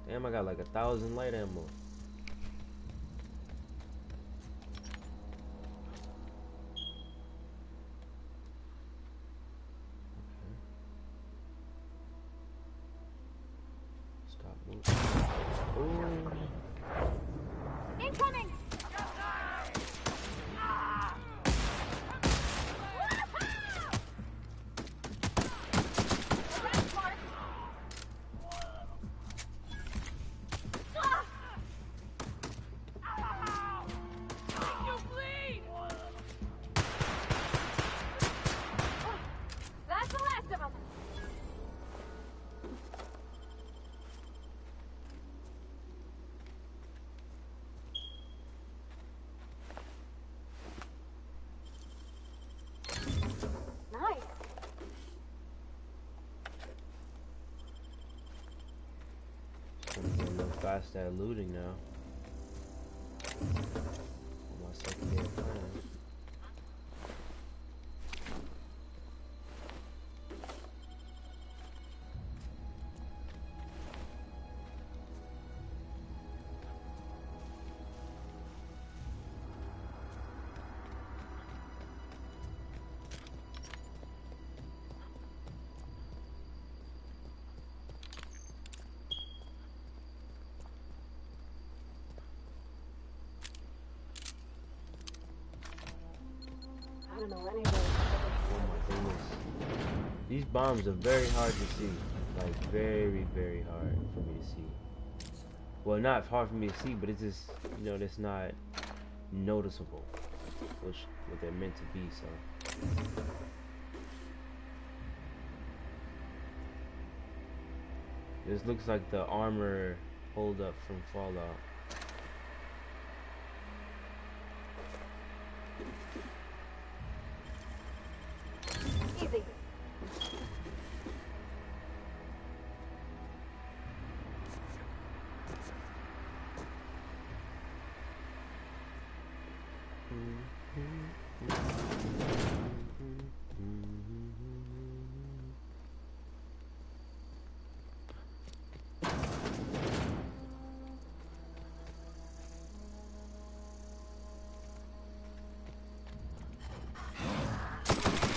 Damn, I got like 1,000 light ammo. Okay. Stop moving. Ooh. Incoming! That's the last of them. Nice. I'm getting a little fast at looting now. On my second day of playing. I don't know anybody. Oh my goodness. These bombs are very hard to see. Like, very, very hard for me to see. Well, not hard for me to see, but it's just, you know, it's not noticeable. What they're meant to be, so. This looks like the armor hold up from Fallout.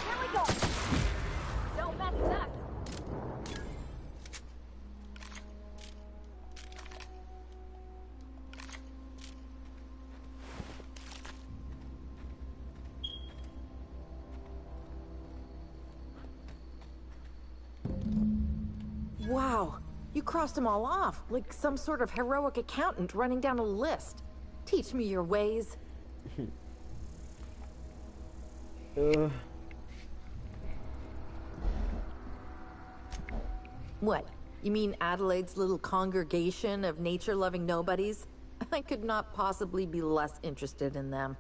Here we go. Don't mess it up. Wow, you crossed them all off, like some sort of heroic accountant running down a list. Teach me your ways. What? You mean Adelaide's little congregation of nature-loving nobodies? I could not possibly be less interested in them.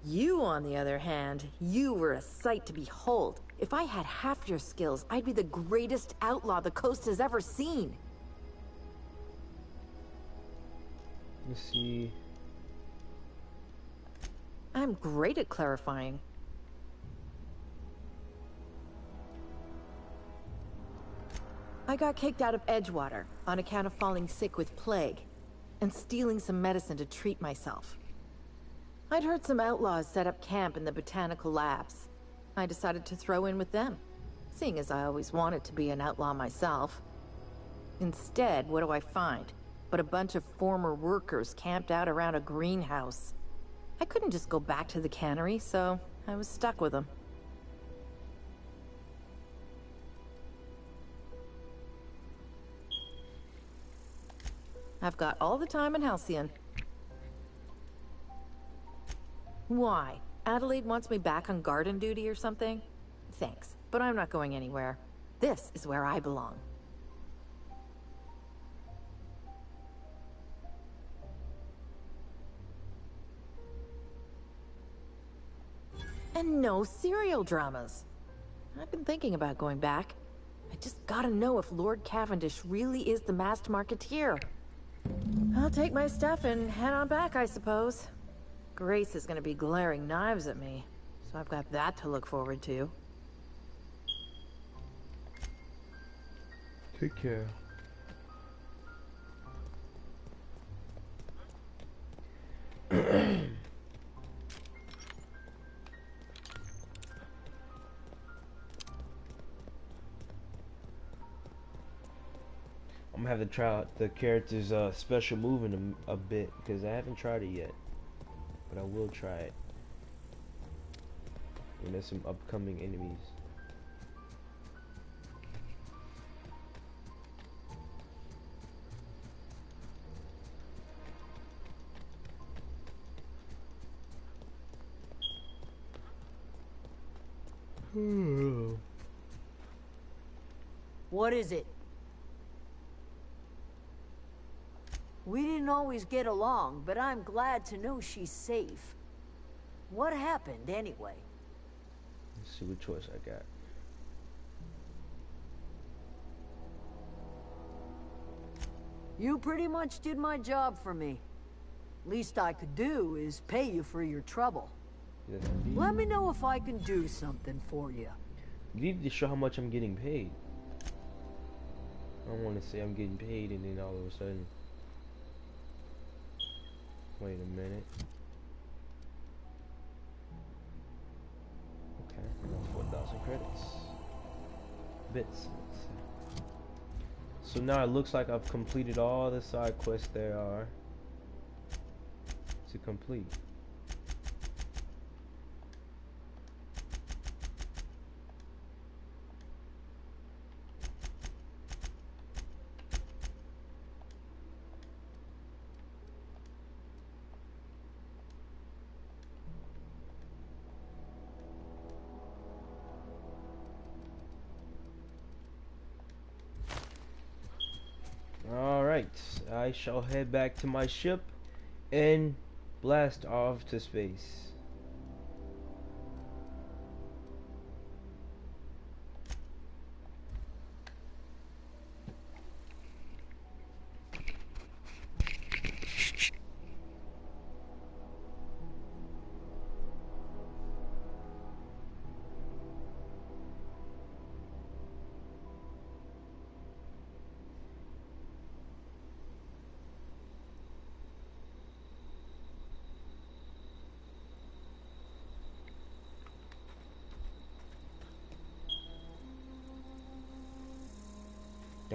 You, on the other hand, you were a sight to behold. If I had half your skills, I'd be the greatest outlaw the coast has ever seen. Let's see. I'm great at clarifying. I got kicked out of Edgewater on account of falling sick with plague and stealing some medicine to treat myself. I'd heard some outlaws set up camp in the botanical labs. I decided to throw in with them, seeing as I always wanted to be an outlaw myself. Instead, what do I find? But a bunch of former workers camped out around a greenhouse. I couldn't just go back to the cannery, so I was stuck with them. I've got all the time in Halcyon. Why? Adelaide wants me back on garden duty or something? Thanks, but I'm not going anywhere. This is where I belong. And no serial dramas. I've been thinking about going back. I just gotta know if Lord Cavendish really is the masked marketeer. I'll take my stuff and head on back, I suppose. Grace is gonna be glaring knives at me, so I've got that to look forward to. Take care. I'm gonna have to try out the character's special move in a bit because I haven't tried it yet, but I will try it. And there's some upcoming enemies. What is it? We didn't always get along, but I'm glad to know she's safe. What happened, anyway? Let's see what choice I got. You pretty much did my job for me. Least I could do is pay you for your trouble. Yes, indeed. Let me know if I can do something for you. You need to show how much I'm getting paid. I don't want to say I'm getting paid and then all of a sudden. Wait a minute. Okay, that's 4,000 credits. Bits. So now it looks like I've completed all the side quests there are to complete. Alright, I shall head back to my ship and blast off to space.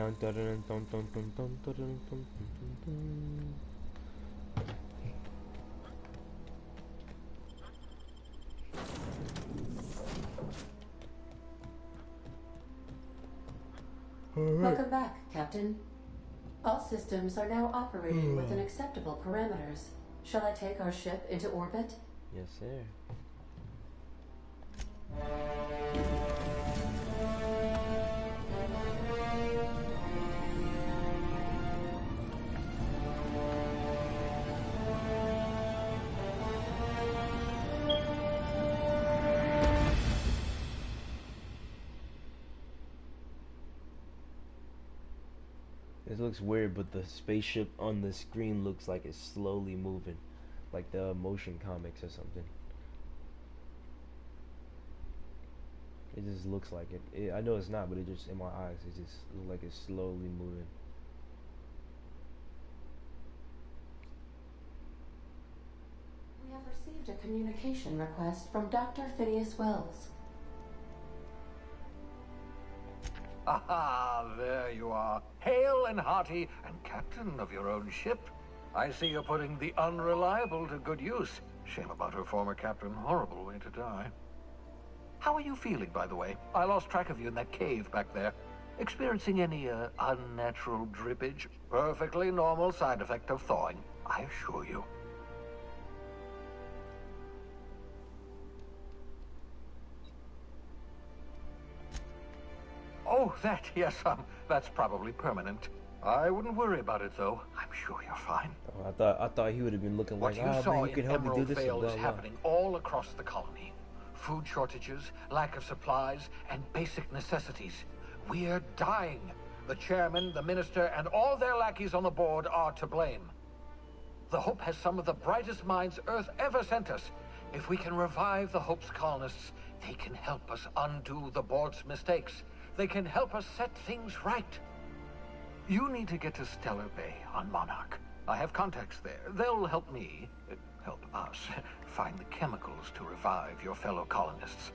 Dun, dun, dun, dun, dun, dun, dun, dun, dun, dun, dun, dun. Welcome back, Captain. All systems are now operating within acceptable parameters. Shall I take our ship into orbit? Yes, sir. This looks weird, but the spaceship on the screen looks like it's slowly moving, like the motion comics or something. It just looks like it. I know it's not, but it just, in my eyes, it just looks like it's slowly moving. We have received a communication request from Dr. Phineas Wells. Aha, there you are, hale and hearty, and captain of your own ship. I see you're putting the unreliable to good use. Shame about her former captain, horrible way to die. How are you feeling, by the way? I lost track of you in that cave back there. Experiencing any, unnatural drippage? Perfectly normal side effect of thawing, I assure you. Oh, that, yes, that's probably permanent. I wouldn't worry about it, though. I'm sure you're fine. Oh, I thought he would have been looking What like, you oh saw man, you can in help me do Emerald this. Vale And is blah, blah. happening all across the colony. Food shortages, lack of supplies, and basic necessities. We're dying. The chairman, the minister, and all their lackeys on the board are to blame. The Hope has some of the brightest minds Earth ever sent us. If we can revive the Hope's colonists, they can help us undo the board's mistakes. They can help us set things right. You need to get to Stellar Bay on Monarch. I have contacts there. They'll help me, help us, find the chemicals to revive your fellow colonists.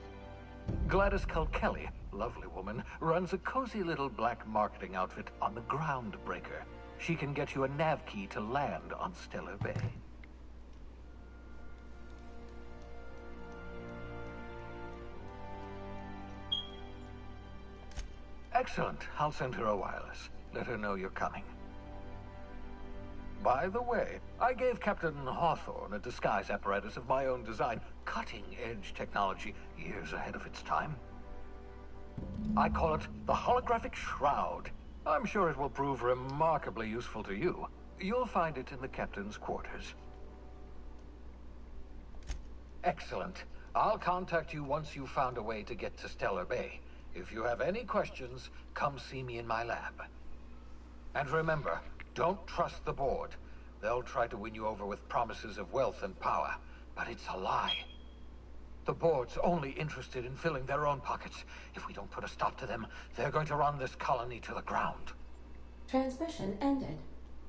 Gladys Culkelly, lovely woman, runs a cozy little black marketing outfit on the Groundbreaker. She can get you a nav key to land on Stellar Bay. Excellent. I'll send her a wireless. Let her know you're coming. By the way, I gave Captain Hawthorne a disguise apparatus of my own design, cutting-edge technology, years ahead of its time. I call it the Holographic Shroud. I'm sure it will prove remarkably useful to you. You'll find it in the captain's quarters. Excellent. I'll contact you once you've found a way to get to Stellar Bay. If you have any questions, come see me in my lab. And remember, don't trust the board. They'll try to win you over with promises of wealth and power, but it's a lie. The board's only interested in filling their own pockets. If we don't put a stop to them, they're going to run this colony to the ground. Transmission ended.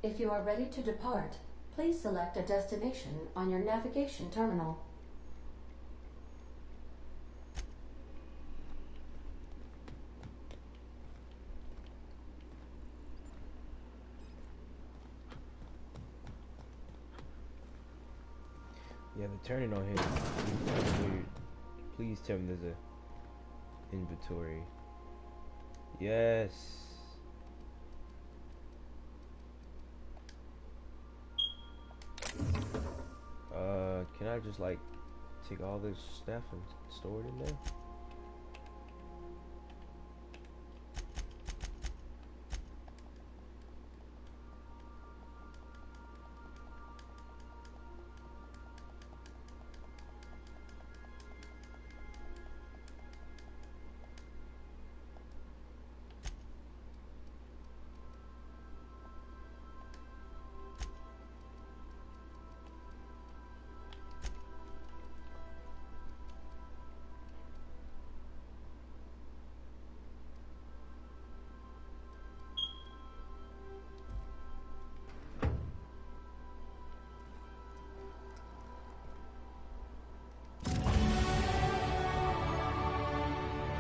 If you are ready to depart, please select a destination on your navigation terminal. Yeah, the turning on here is kind of weird. Please tell me there's a inventory. Yes. Can I just like take all this stuff and store it in there?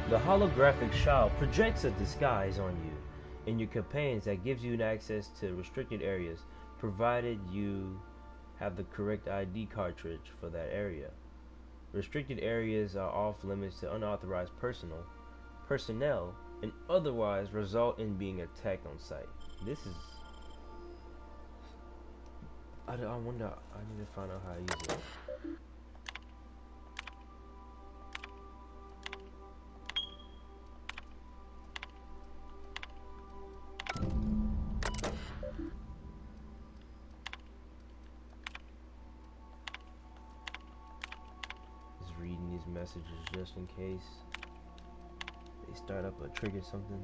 The holographic shroud projects a disguise on you. in your campaigns that gives you access to restricted areas, provided you have the correct ID cartridge for that area. Restricted areas are off limits to unauthorized personnel, and otherwise result in being attacked on sight. This is... I wonder... I need to find out how to use it. Just reading these messages just in case they start up or trigger something.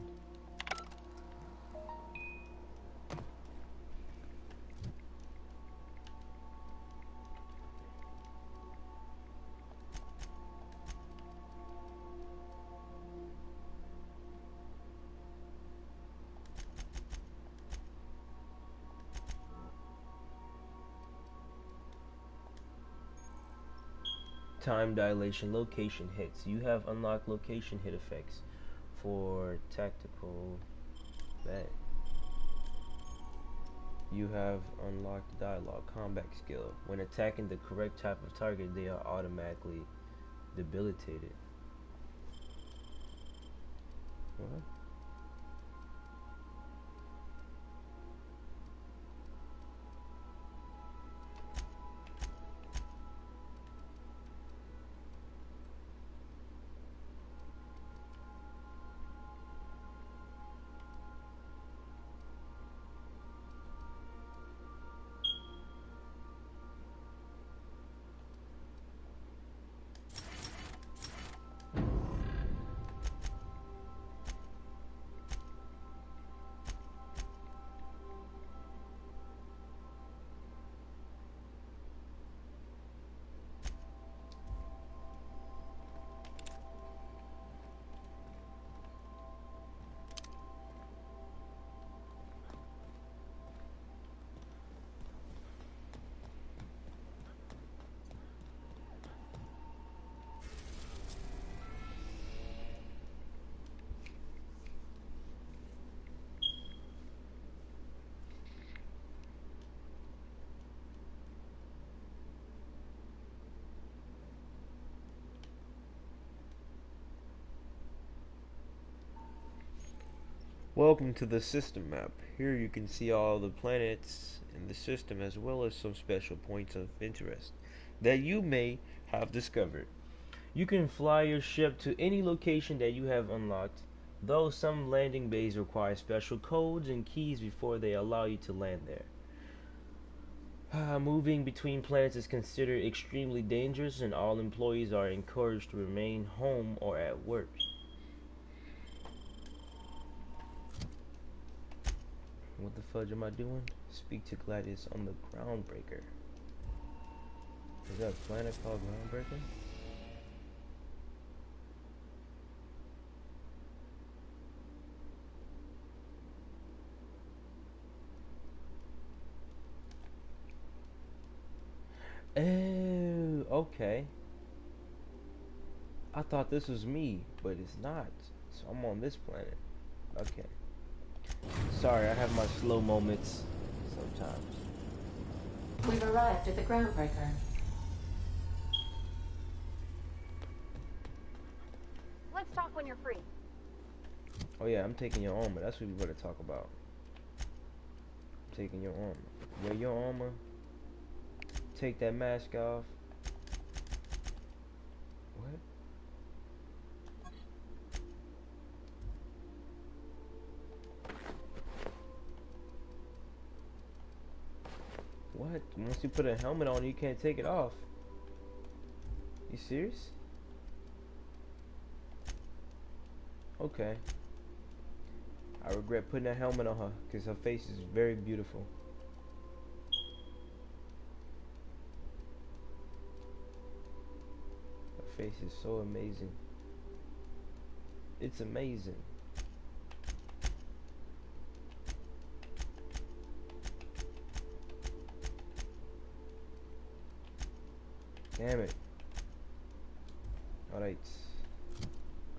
Time dilation, location hits. You have unlocked location hit effects for tactical bet. You have unlocked dialogue combat skill. When attacking the correct type of target, they are automatically debilitated. What? Welcome to the system map. Here you can see all the planets in the system as well as some special points of interest that you may have discovered. You can fly your ship to any location that you have unlocked, though some landing bays require special codes and keys before they allow you to land there. Moving between planets is considered extremely dangerous, and all employees are encouraged to remain home or at work. What the fudge am I doing? Speak to Gladius on the Groundbreaker. Is that a planet called Groundbreaker? Oh, okay. I thought this was me, but it's not. So I'm on this planet. Okay. Sorry, I have my slow moments sometimes. We've arrived at the Groundbreaker. Let's talk when you're free. Oh yeah, I'm taking your armor. That's what we better talk about. I'm taking your armor. Wear your armor. Take that mask off. What? What? Once you put a helmet on, you can't take it off. You serious? Okay. I regret putting a helmet on her because her face is very beautiful. Her face is so amazing. It's amazing. Damn it. Alright.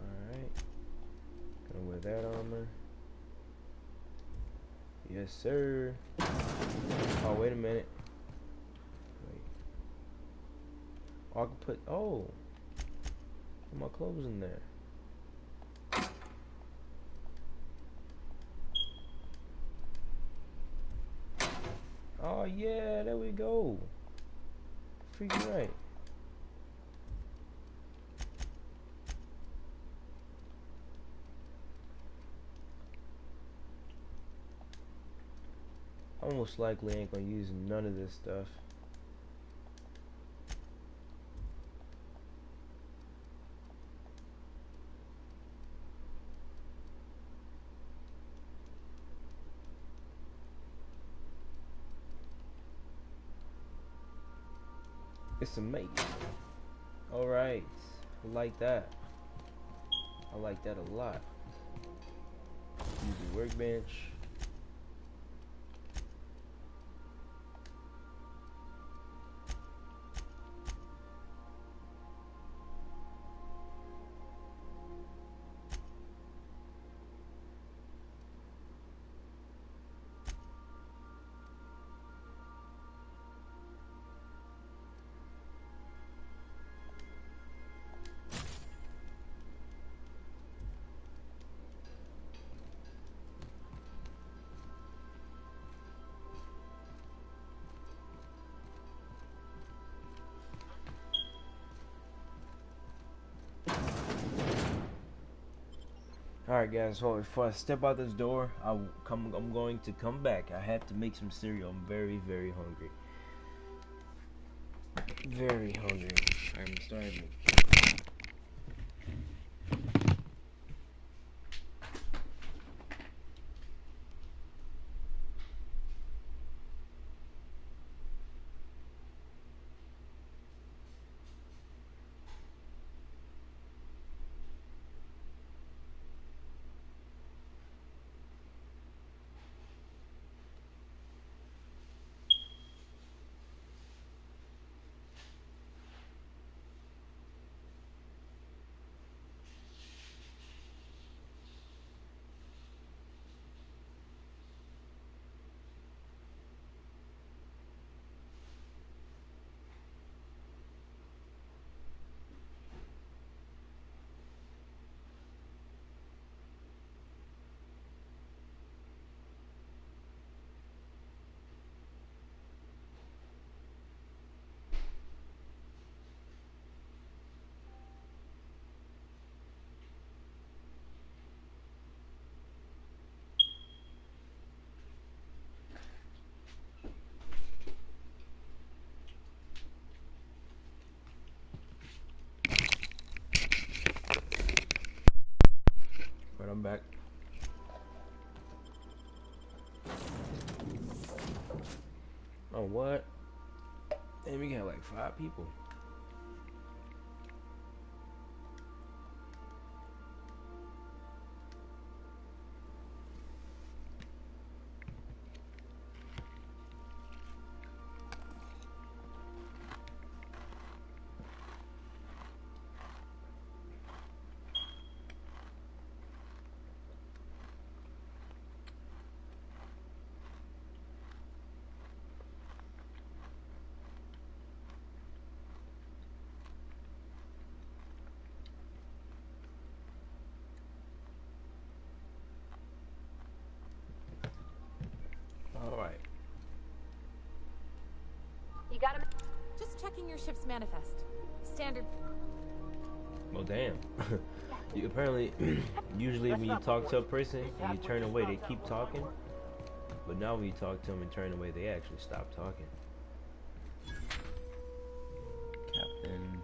Alright. Gonna wear that armor. Yes, sir. Oh, wait a minute. Wait. Oh, I can put. Oh, put my clothes in there. Oh yeah, there we go. Freaking right. I most likely ain't gonna use none of this stuff. It's a mate. Alright. I like that. I like that a lot. Use the workbench. Alright guys, so before I step out this door, I'm going to come back. I have to make some cereal. I'm very, very hungry. Very hungry. I'm starving. But I'm back. Oh, what? Damn, we got like 5 people. Alright. You got him? Just checking your ship's manifest. Standard. Well, damn. You apparently, usually when you talk to a person and you turn away, they keep talking. But now when you talk to them and turn away, they actually stop talking. Captain.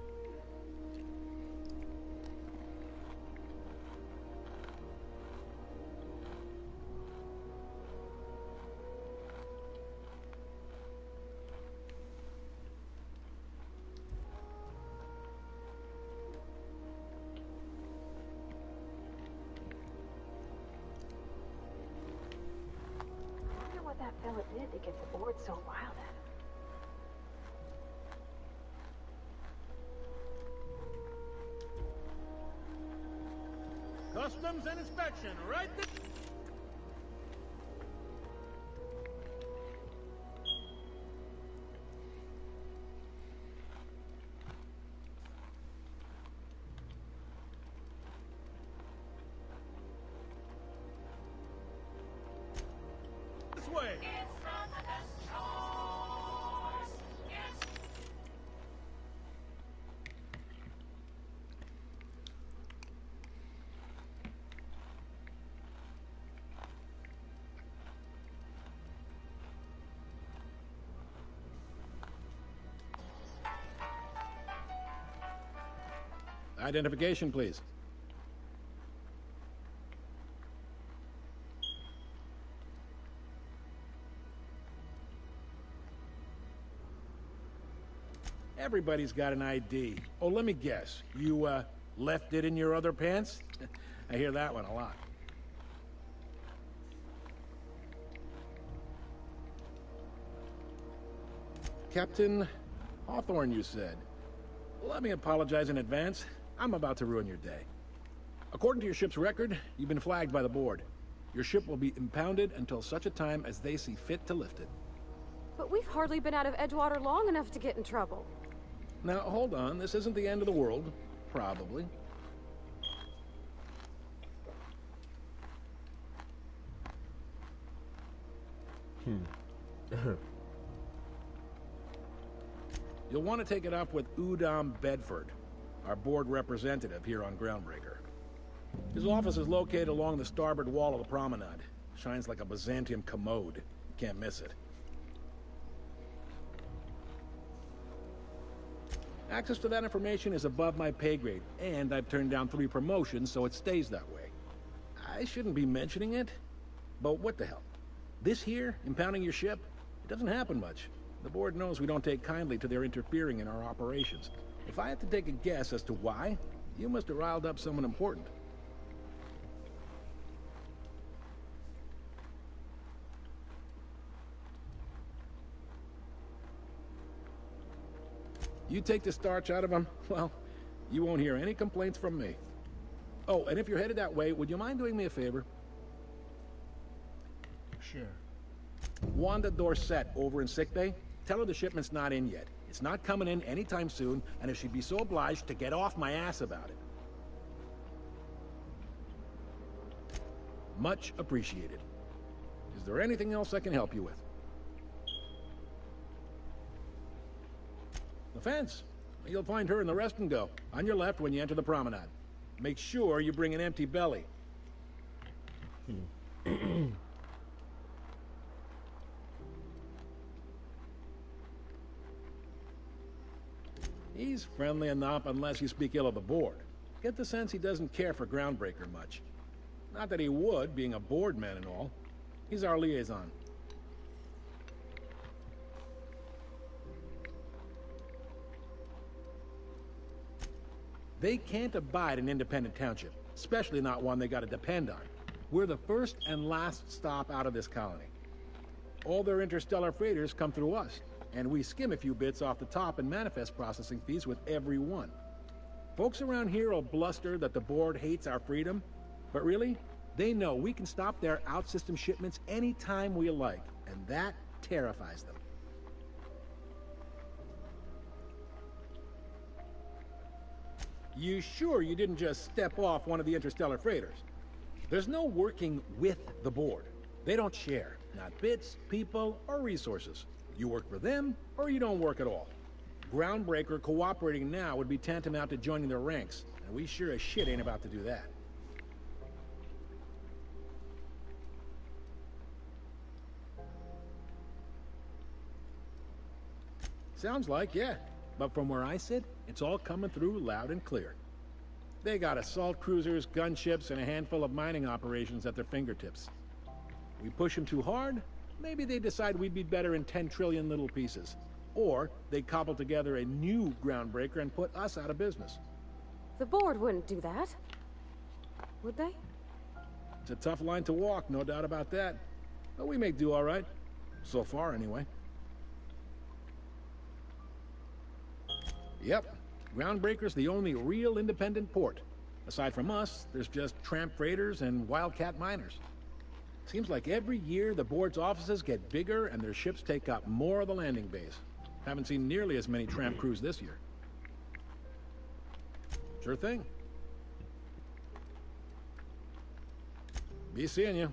That fella did to get the board so wild at him. Customs and inspection, right there. way! Identification, please. Everybody's got an ID. Oh, let me guess. You, left it in your other pants? I hear that one a lot. Captain Hawthorne, you said. Let me apologize in advance. I'm about to ruin your day. According to your ship's record, you've been flagged by the board. Your ship will be impounded until such a time as they see fit to lift it. But we've hardly been out of Edgewater long enough to get in trouble. Now, hold on. This isn't the end of the world. Probably. You'll want to take it up with Udom Bedford, our board representative here on Groundbreaker. His office is located along the starboard wall of the promenade. Shines like a Byzantium commode. Can't miss it. Access to that information is above my pay grade, and I've turned down 3 promotions, so it stays that way. I shouldn't be mentioning it, but what the hell? This here, impounding your ship, it doesn't happen much. The board knows we don't take kindly to their interfering in our operations. If I had to take a guess as to why, you must have riled up someone important. You take the starch out of them, well, you won't hear any complaints from me. Oh, and if you're headed that way, would you mind doing me a favor? Sure. Wanda Dorset over in sickbay, tell her the shipment's not in yet. It's not coming in anytime soon, and if she'd be so obliged to get off my ass about it. Much appreciated. Is there anything else I can help you with? The fence. You'll find her in the rest and go, on your left when you enter the promenade. Make sure you bring an empty belly. He's friendly enough unless you speak ill of the board. Get the sense he doesn't care for Groundbreaker much. Not that he would, being a board man and all. He's our liaison. They can't abide an independent township, especially not one they gotta depend on. We're the first and last stop out of this colony. All their interstellar freighters come through us, and we skim a few bits off the top in manifest processing fees with every one. Folks around here will bluster that the board hates our freedom, but really, they know we can stop their out-system shipments anytime we like, and that terrifies them. You sure you didn't just step off one of the interstellar freighters? There's no working with the board. They don't share, not bits, people, or resources. You work for them, or you don't work at all. Groundbreaker cooperating now would be tantamount to joining their ranks, and we sure as shit ain't about to do that. Sounds like, yeah. But from where I sit, it's all coming through loud and clear. They got assault cruisers, gunships, and a handful of mining operations at their fingertips. We push them too hard, maybe they decide we'd be better in 10 trillion little pieces. Or they cobble together a new Groundbreaker and put us out of business. The board wouldn't do that. Would they? It's a tough line to walk, no doubt about that. But we may do all right. So far, anyway. Yep. Groundbreaker's the only real independent port. Aside from us, there's just tramp freighters and wildcat miners. Seems like every year the board's offices get bigger and their ships take up more of the landing bays. Haven't seen nearly as many tramp crews this year. Sure thing. Be seeing you.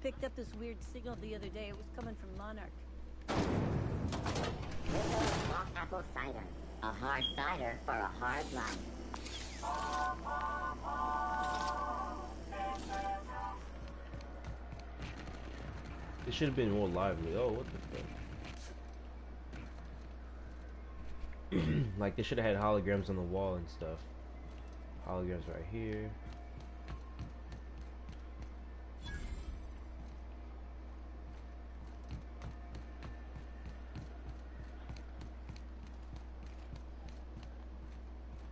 picked up this weird signal the other day. It was coming from Monarch. Hot apple cider. A hard cider for a hard life. It should have been more lively. Oh, what the fuck? Like, they should have had holograms on the wall and stuff. Holograms right here.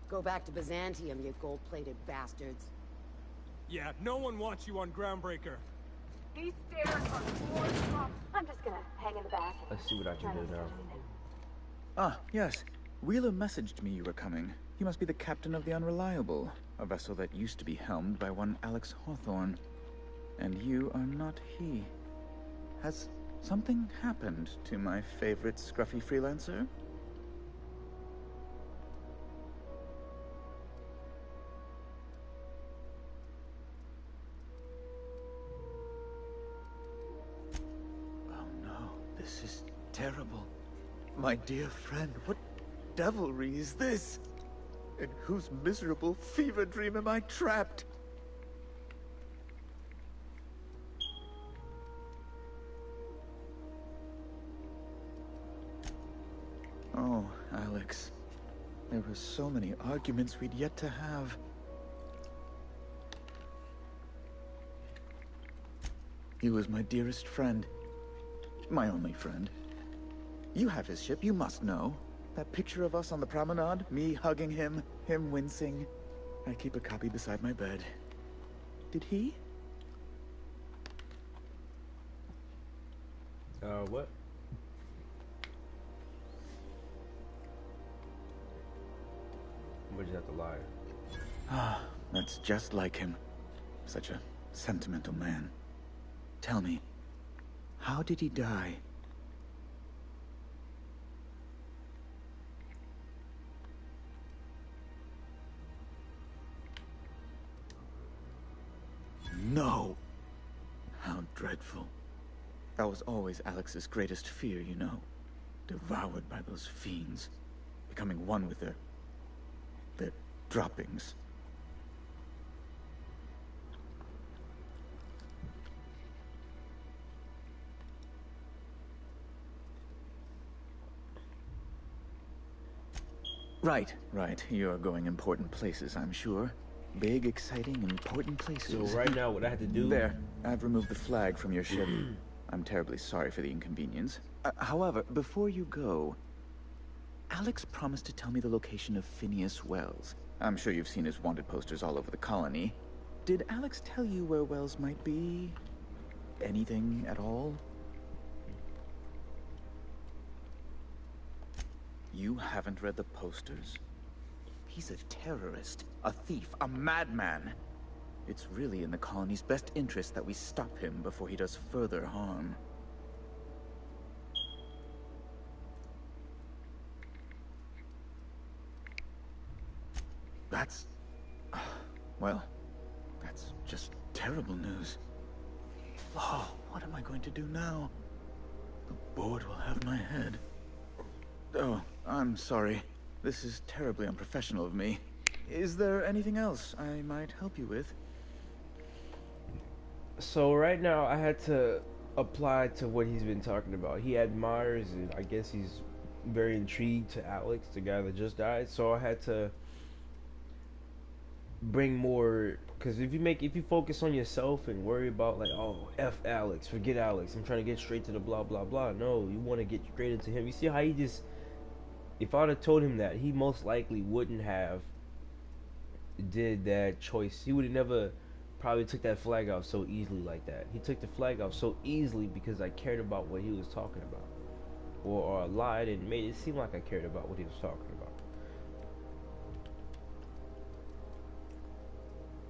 Go back to Byzantium, you gold-plated bastards. Yeah, no one wants you on Groundbreaker. These stairs are floor. I'm just gonna hang in the back. Let's see what I can do now. Ah, yes. Wheeler messaged me you were coming. He must be the captain of the Unreliable, a vessel that used to be helmed by one Alex Hawthorne. And you are not he. Has something happened to my favorite scruffy freelancer? This is terrible. My dear friend, what devilry is this? In whose miserable fever dream am I trapped? Oh, Alex. There were so many arguments we'd yet to have. He was my dearest friend. My only friend. You have his ship, you must know. That picture of us on the promenade, me hugging him, him wincing. I keep a copy beside my bed. Did he? What? Where'd you have to lie? Ah, that's just like him. Such a sentimental man. Tell me, how did he die? No! How dreadful. That was always Alex's greatest fear, you know. Devoured by those fiends. Becoming one with their droppings. Right. You're going important places, I'm sure. Big, exciting, important places. So right now, what I have to do... There. I've removed the flag from your ship. I'm terribly sorry for the inconvenience. However, before you go... Alex promised to tell me the location of Phineas Wells. I'm sure you've seen his wanted posters all over the colony. Did Alex tell you where Wells might be? Anything at all? You haven't read the posters? He's a terrorist, a thief, a madman. It's really in the colony's best interest that we stop him before he does further harm. That's... well, that's just terrible news. Oh, what am I going to do now? The board will have my head. Oh, I'm sorry. This is terribly unprofessional of me. Is there anything else I might help you with? So right now, I had to apply to what he's been talking about. He admires and I guess he's very intrigued to Alex, the guy that just died. So I had to bring more, because if you focus on yourself and worry about like, oh, F Alex, forget Alex, I'm trying to get straight to the blah blah blah. No, you want to get straight into him. You see how he just, if I'd have told him that, he most likely wouldn't have did that choice. He would have never probably took that flag off so easily like that. He took the flag off so easily because I cared about what he was talking about, or lied and made it seem like I cared about what he was talking about.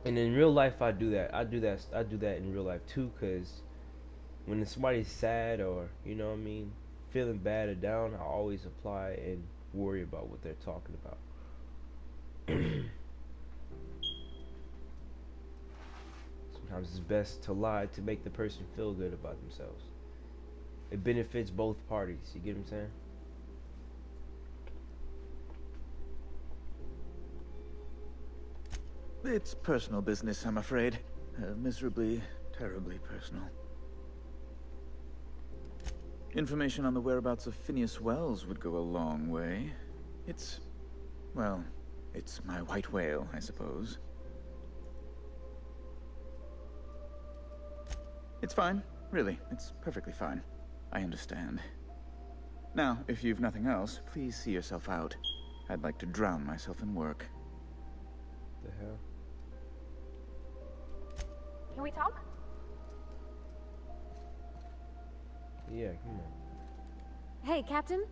And in real life, I do that. I do that in real life too. Cause when somebody's sad or, you know what I mean, feeling bad or down, I always apply and worry about what they're talking about. sometimes it's best to lie to make the person feel good about themselves. It benefits both parties. You get what I'm saying? It's personal business, I'm afraid. Miserably, terribly personal. Information on the whereabouts of Phineas Wells would go a long way. It's... well, it's my white whale, I suppose. It's fine. Really, it's perfectly fine. I understand. Now, if you've nothing else, please see yourself out. I'd like to drown myself in work. The hell? Can we talk? Yeah, come on. Hey, Captain.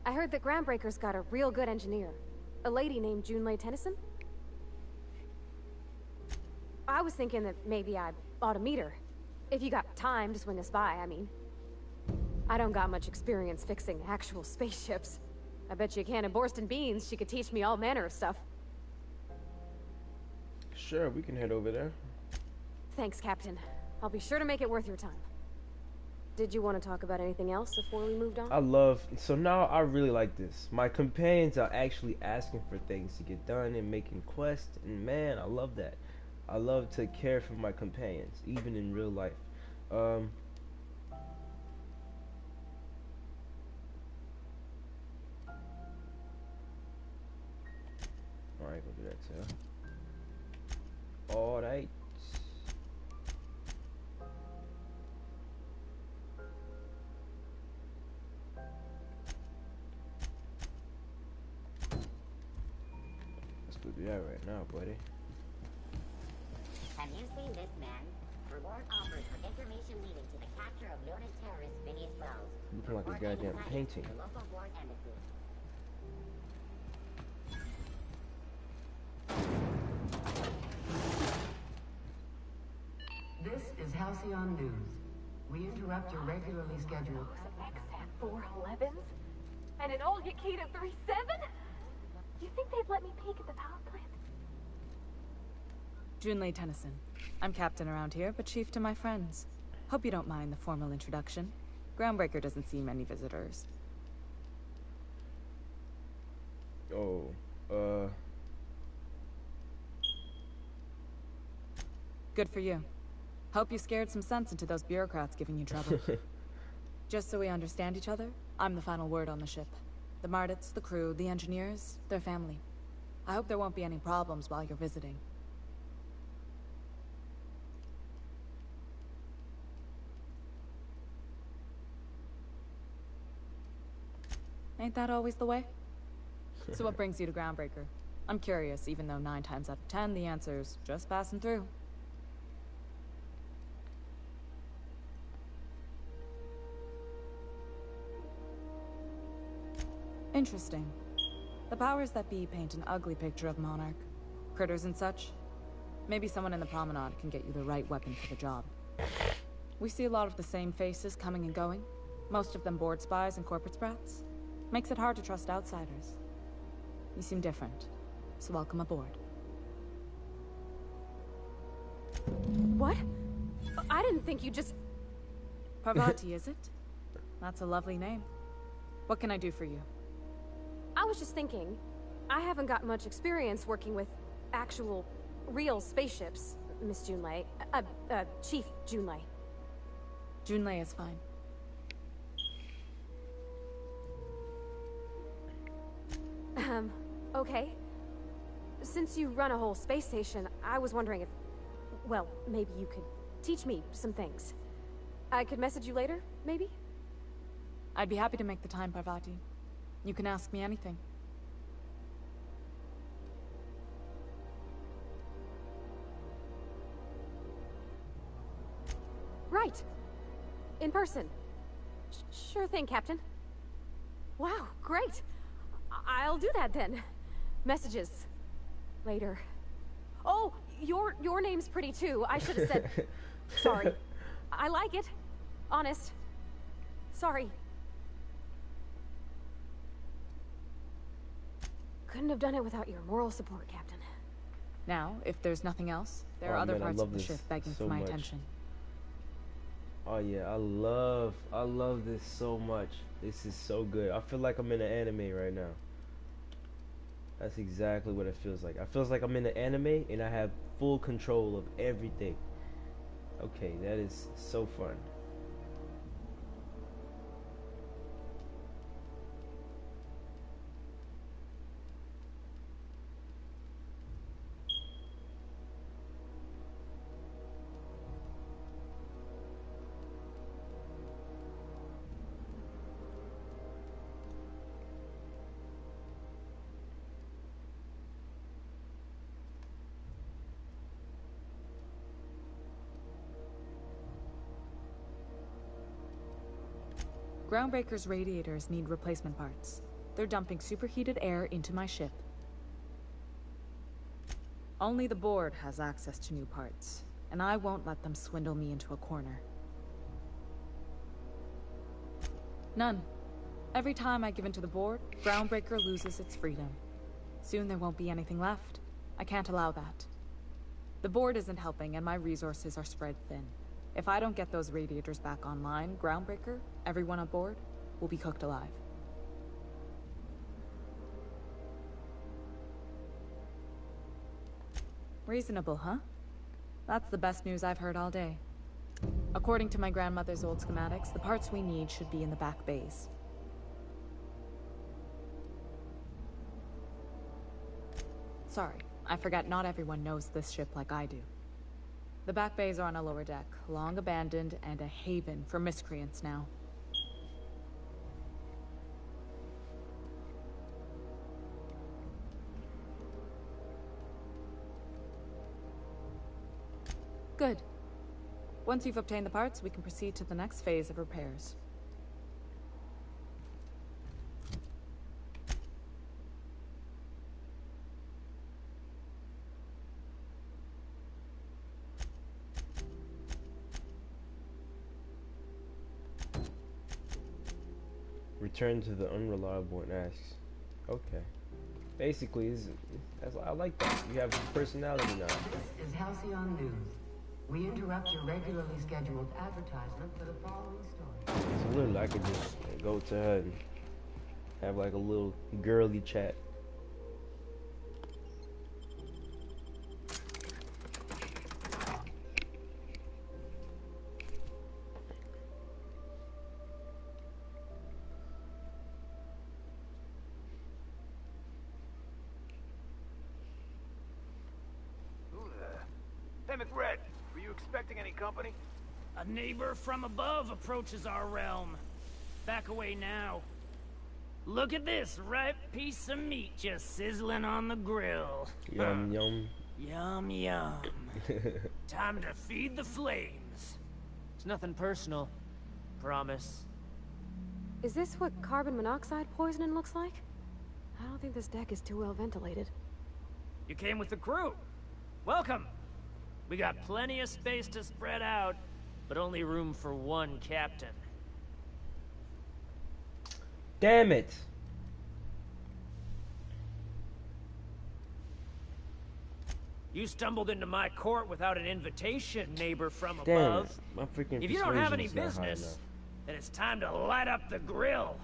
I heard that Groundbreaker's got a real good engineer. A lady named Junlei Tennyson. I was thinking that maybe I ought to meet her. If you got time to swing us by, I mean. I don't got much experience fixing actual spaceships. I bet you a can of Borston beans she could teach me all manner of stuff. Sure, we can head over there. Thanks, Captain. I'll be sure to make it worth your time. Did you want to talk about anything else before we moved on? So now I really like this. My companions are actually asking for things to get done and making quests, and man, I love that. I love to care for my companions, even in real life. Alright, go do that too. Alright. Let's go do that right now, buddy. Have you seen this man? Reward offers for information leading to the capture of noted terrorist Phineas Wells. Looking like a Report goddamn inside painting. The local board embassy. This is Halcyon News. We interrupt your regularly scheduled... XF-411s? And an old Yakita 37? You think they'd let me peek at the power plant? Junlei Tennyson. I'm captain around here, but chief to my friends. Hope you don't mind the formal introduction. Groundbreaker doesn't see many visitors. Oh, Good for you. Hope you scared some sense into those bureaucrats giving you trouble. Just so we understand each other, I'm the final word on the ship. The Mardits, the crew, the engineers, their family. I hope there won't be any problems while you're visiting. Ain't that always the way? So what brings you to Groundbreaker? I'm curious, even though 9 times out of 10 the answer's just passing through. Interesting. The powers that be paint an ugly picture of Monarch. Critters and such. Maybe someone in the promenade can get you the right weapon for the job. We see a lot of the same faces coming and going. Most of them board spies and corporate sprats. Makes it hard to trust outsiders. You seem different, so welcome aboard. What? I didn't think you just... Parvati, is it? That's a lovely name. What can I do for you? I was just thinking, I haven't got much experience working with actual, real spaceships, Miss Junlei. Chief Junlei. Junlei is fine. Okay. Since you run a whole space station, I was wondering if... well, maybe you could teach me some things. I could message you later, maybe? I'd be happy to make the time, Parvati. You can ask me anything. Right. In person. Sure thing, Captain. Wow, great. I'll do that then. Messages. Later. Oh, your name's pretty too. I should have said... Sorry. I like it. Honest. Sorry. Couldn't have done it without your moral support, Captain. Now, if there's nothing else, there are other parts of the ship begging for my attention. Oh yeah, I love this so much. This is so good. I feel like I'm in an anime right now. That's exactly what it feels like. I feels like I'm in an anime and I have full control of everything. Okay, that is so fun. Groundbreaker's radiators need replacement parts. They're dumping superheated air into my ship. Only the board has access to new parts, and I won't let them swindle me into a corner. None. Every time I give in to the board, Groundbreaker loses its freedom. Soon there won't be anything left. I can't allow that. The board isn't helping, and my resources are spread thin. If I don't get those radiators back online, Groundbreaker, everyone on board, will be cooked alive. Reasonable, huh? That's the best news I've heard all day. According to my grandmother's old schematics, the parts we need should be in the back bays. Sorry, I forgot not everyone knows this ship like I do. The back bays are on a lower deck, long abandoned and a haven for miscreants now. Good. Once you've obtained the parts, we can proceed to the next phase of repairs. Return to the unreliable and asks. Okay. Basically, I like that. You have personality now. This is Halcyon News. We interrupt your regularly scheduled advertisement for the following story. So literally, I could just go to her and have like a little girly chat. Hey, McRed, were you expecting any company? A neighbor from above approaches our realm. Back away now. Look at this ripe piece of meat just sizzling on the grill. Yum, yum. Yum, yum. Time to feed the flames. It's nothing personal. Promise. Is this what carbon monoxide poisoning looks like? I don't think this deck is too well ventilated. You came with the crew. Welcome. We got plenty of space to spread out, but only room for one captain. Damn it! You stumbled into my court without an invitation, neighbor from Damn above. it. My freaking If you don't have any persuasion's not high business, then it's time to light up the grill.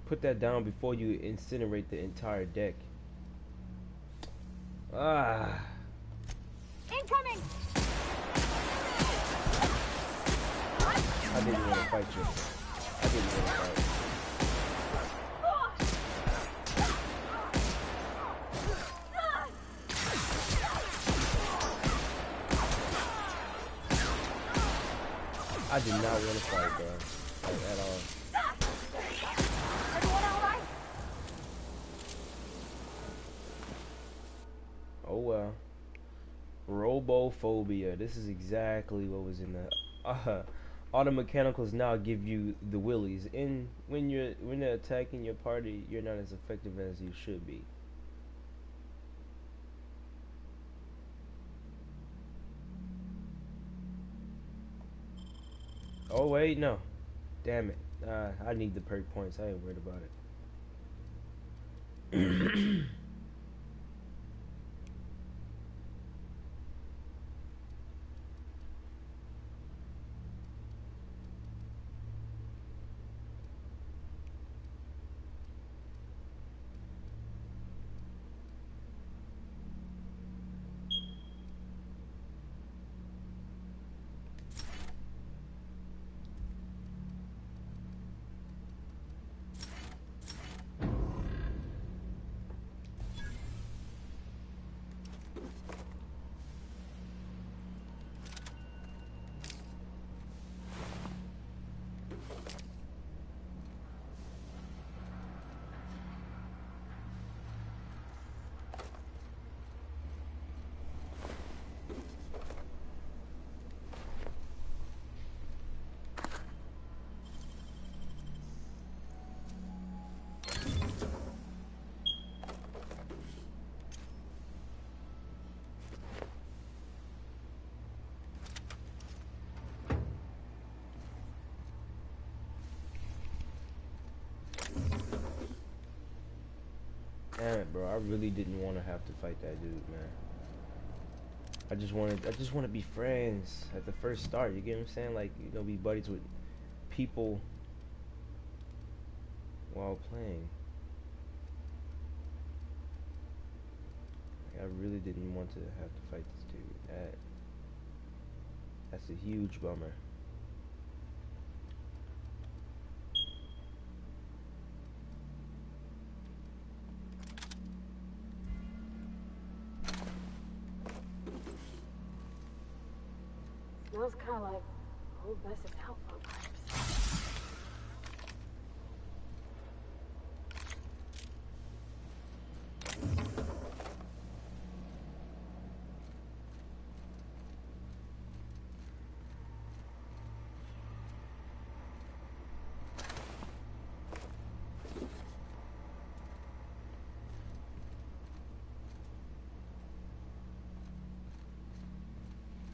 Put that down before you incinerate the entire deck. Ah. Incoming! I didn't want to fight you. I didn't want to fight. I did not want to fight, bro. Like, at all. Everyone alright? Oh well. Robophobia. This is exactly what was in the auto mechanicals now give you the willies. And when they're attacking your party, you're not as effective as you should be. Oh wait, no. Damn it. I need the perk points. I ain't worried about it. Damn it, bro. I really didn't want to have to fight that dude, man. I just want to be friends at the first start. You get what I'm saying? Like, you know, be buddies with people while playing. Like, I really didn't want to have to fight this dude. That's a huge bummer. Smells kind of like old Mrs. Helpful pipes.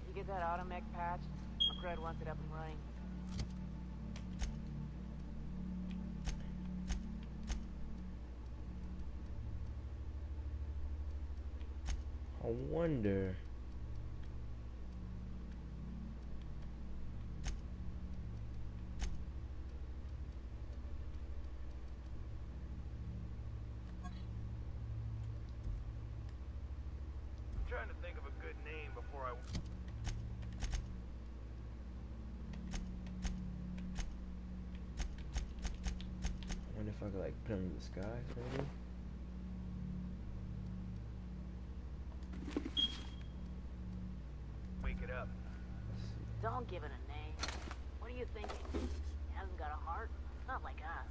You get that automech patch? Fred wants it up and running. I wonder. I'm trying to think of a good name before I... I wonder if I could like put him in the skies, maybe. Wake it up. Don't give it a name. What are you thinking? It hasn't got a heart? Not like us.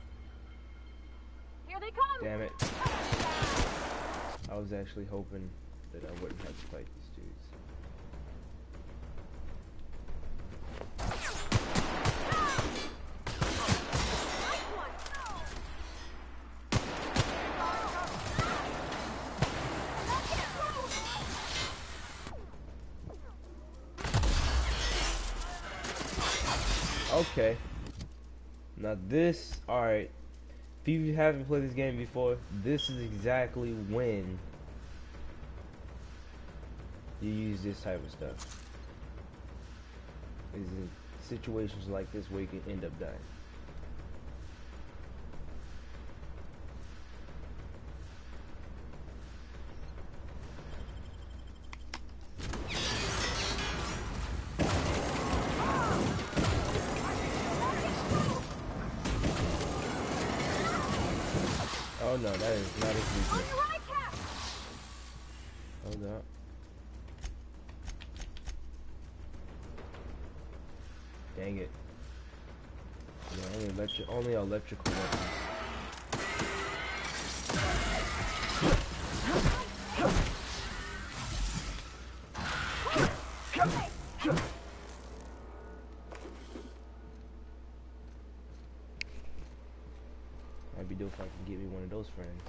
Here they come! Damn it. I was actually hoping that I wouldn't have to fight these dudes. Okay. Now this, alright. If you haven't played this game before, this is exactly when you use this type of stuff. Is in situations like this where you can end up dying. Oh no, that is not his weakness. Hold up. Dang it. Yeah, only electrical weapons. Might be dope if I can get me one of those friends.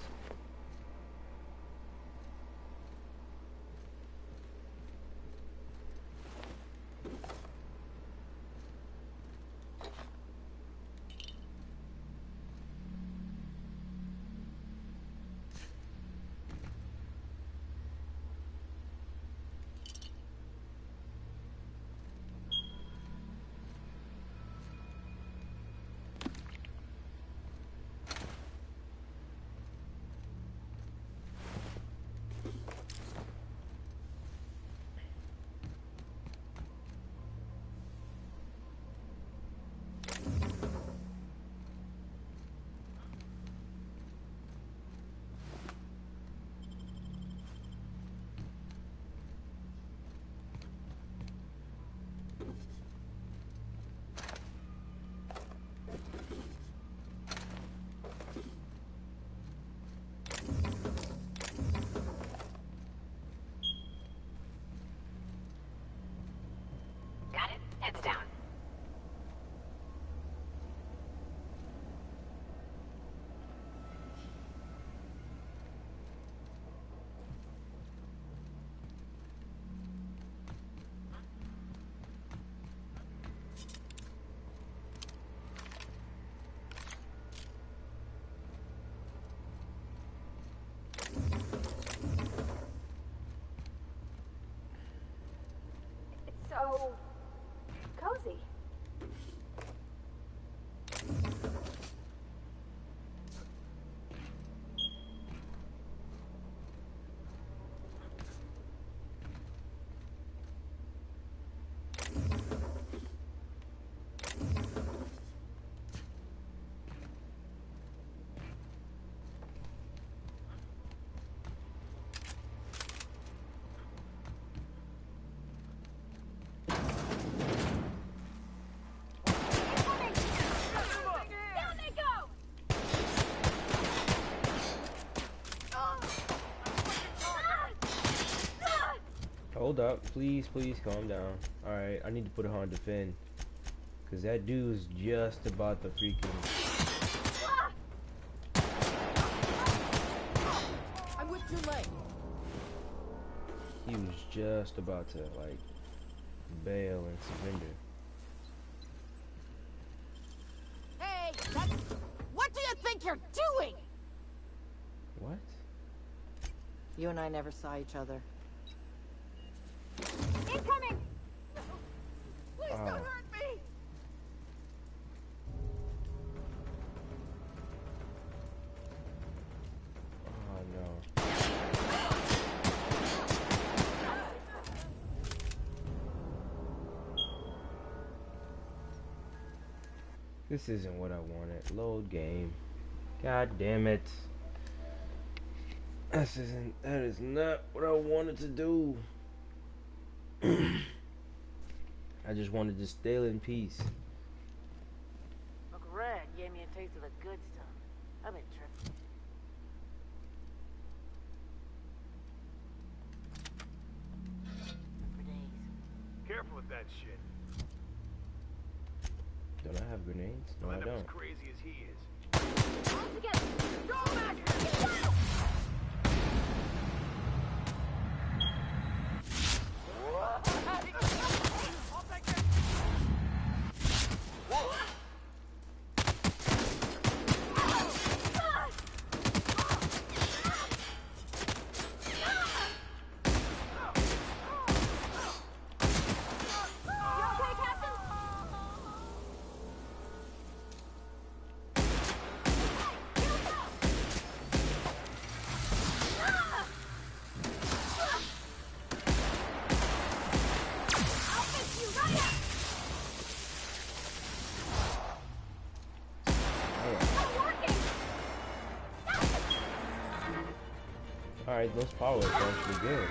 so cozy. Hold up, please calm down. Alright, I need to put her on defend. Cause that dude is just about to freaking... I'm with your leg. He was just about to, like, bail and surrender. Hey, what do you think you're doing? What? You and I never saw each other. Incoming! Please don't hurt me! Oh no. This isn't what I wanted. Load game. God damn it. That is not what I wanted to do. I just wanted to stay in peace. Uncle Red gave me a taste of the good stuff. I've been tripping. For days. Careful with that shit. Don't I have grenades? No, You'll I end up as don't. crazy as he is. All together! Go back! Go! Alright, those powers are actually good.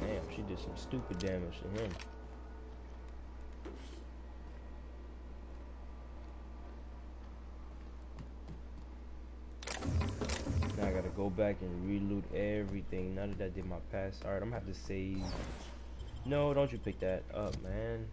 Damn, she did some stupid damage to him. Now I gotta go back and reloot everything. Now that I did my pass. Alright, I'm gonna have to save. No, don't you pick that up, man.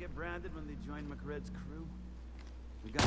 Get branded when they join McRed's crew. We got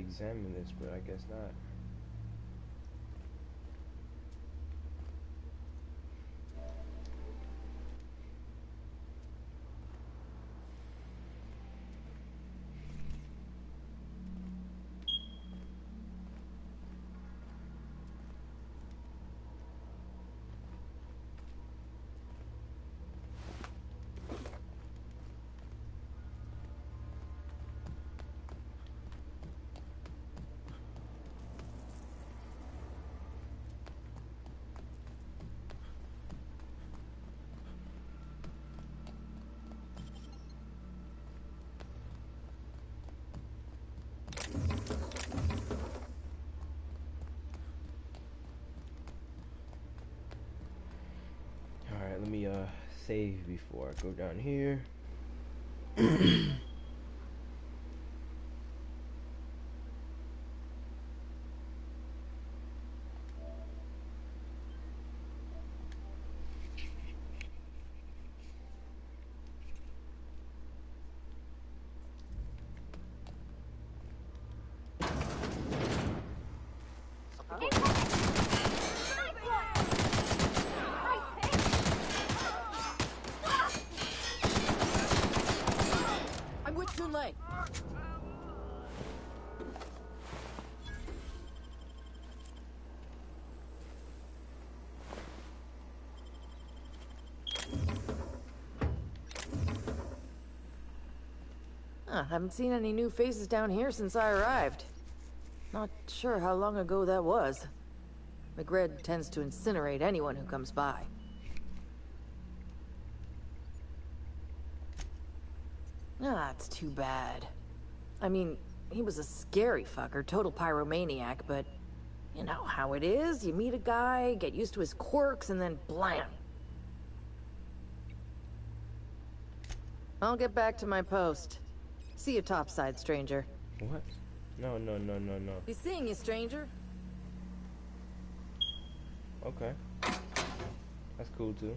examine this, but I guess not. Alright, let me save before I go down here. I'm with Chun-Li. Haven't seen any new faces down here since I arrived. Not sure how long ago that was. McRed tends to incinerate anyone who comes by. It's too bad. I mean, he was a scary fucker, total pyromaniac, but you know how it is. You meet a guy, get used to his quirks, and then blam. I'll get back to my post. See you topside, stranger. What? No. Be seeing you, stranger. Okay. That's cool too.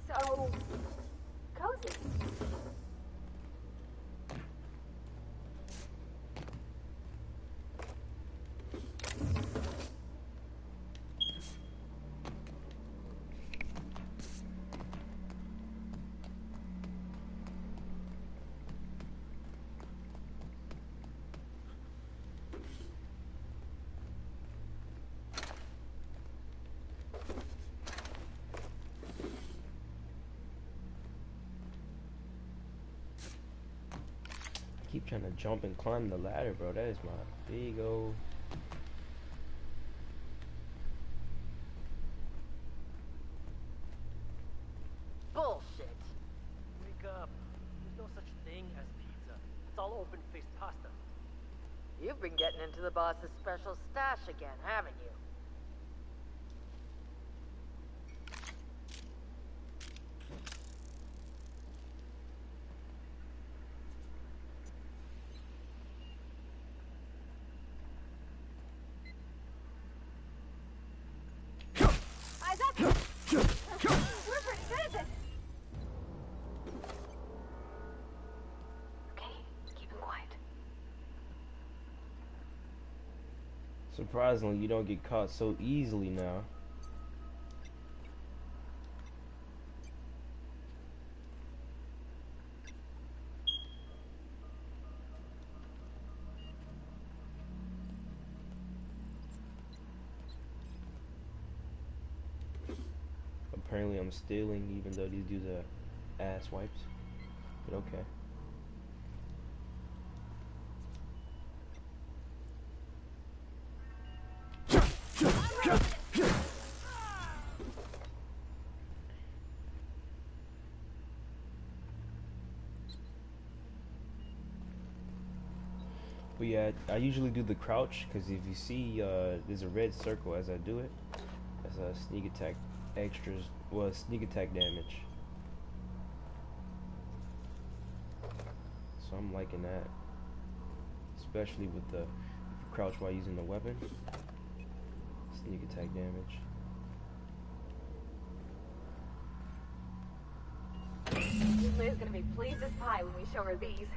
So cozy. Keep trying to jump and climb the ladder, bro. That is my big old... Bullshit! Wake up. There's no such thing as pizza. It's all open-faced pasta. You've been getting into the boss's special stash again, haven't you? Surprisingly, you don't get caught so easily now. apparently I'm stealing, even though these dudes are ass wipes. But okay. But yeah, I usually do the crouch because if you see there's a red circle as I do it. That's a sneak attack extras, well, sneak attack damage. So I'm liking that, especially with the if you crouch while using the weapon. Sneak attack damage. Liz gonna be pleased as pie when we show her these.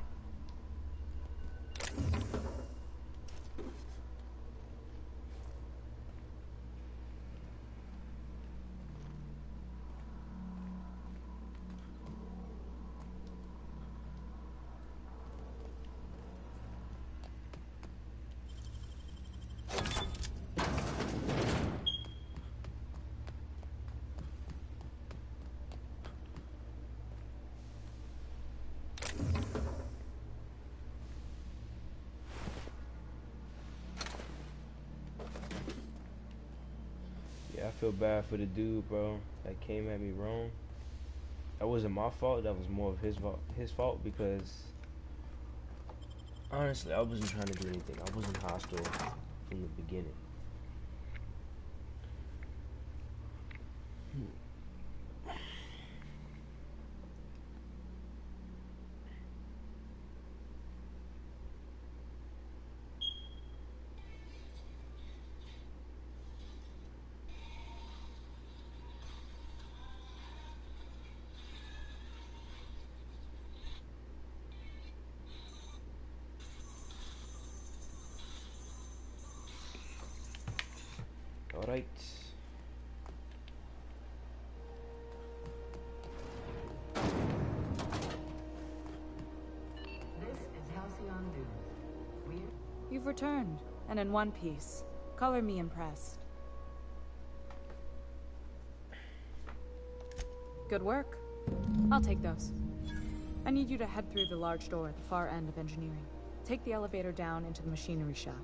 I feel bad for the dude, bro, that came at me wrong. That wasn't my fault. That was more of his fault because honestly, I wasn't trying to do anything. I wasn't hostile from the beginning. Alright. This is Halcyon News. You've returned, and in one piece. Color me impressed. Good work. I'll take those. I need you to head through the large door at the far end of engineering. Take the elevator down into the machinery shaft.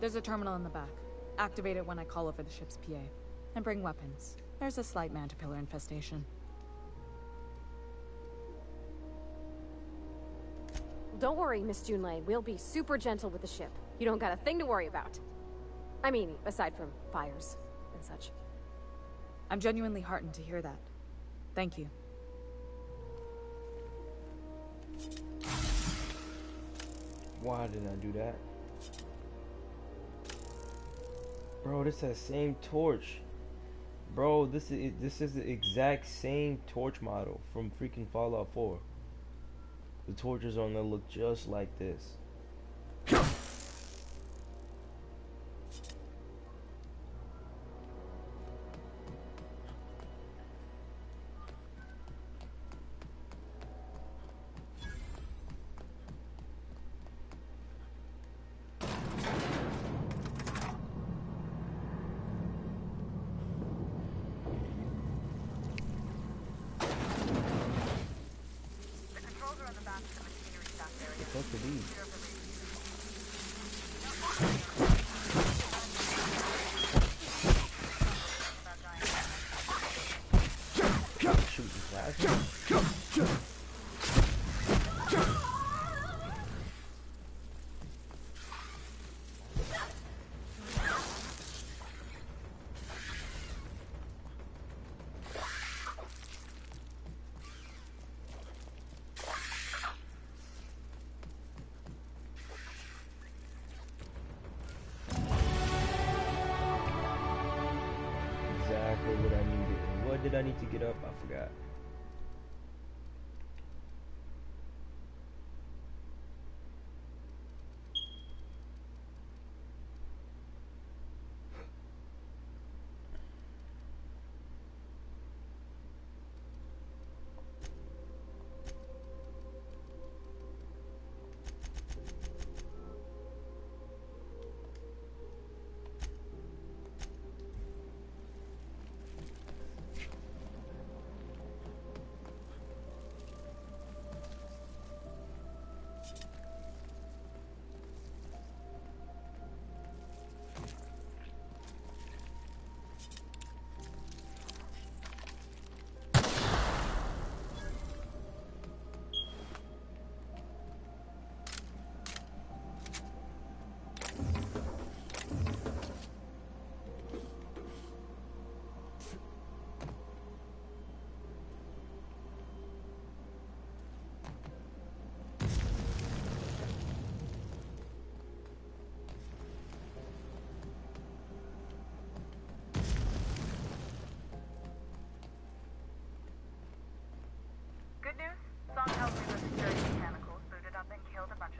There's a terminal in the back. Activate it when I call over the ship's PA. And bring weapons. There's a slight Mantipillar infestation. Don't worry, Miss Junlei. We'll be super gentle with the ship. You don't got a thing to worry about. I mean, aside from fires and such. I'm genuinely heartened to hear that. Thank you. Why did I do that? Bro, this is that same torch. Bro, this is the exact same torch model from freaking Fallout 4. The torches on there look just like this. What are these? Shooting plasma? Exactly what I needed. And what did I need to get up? I forgot.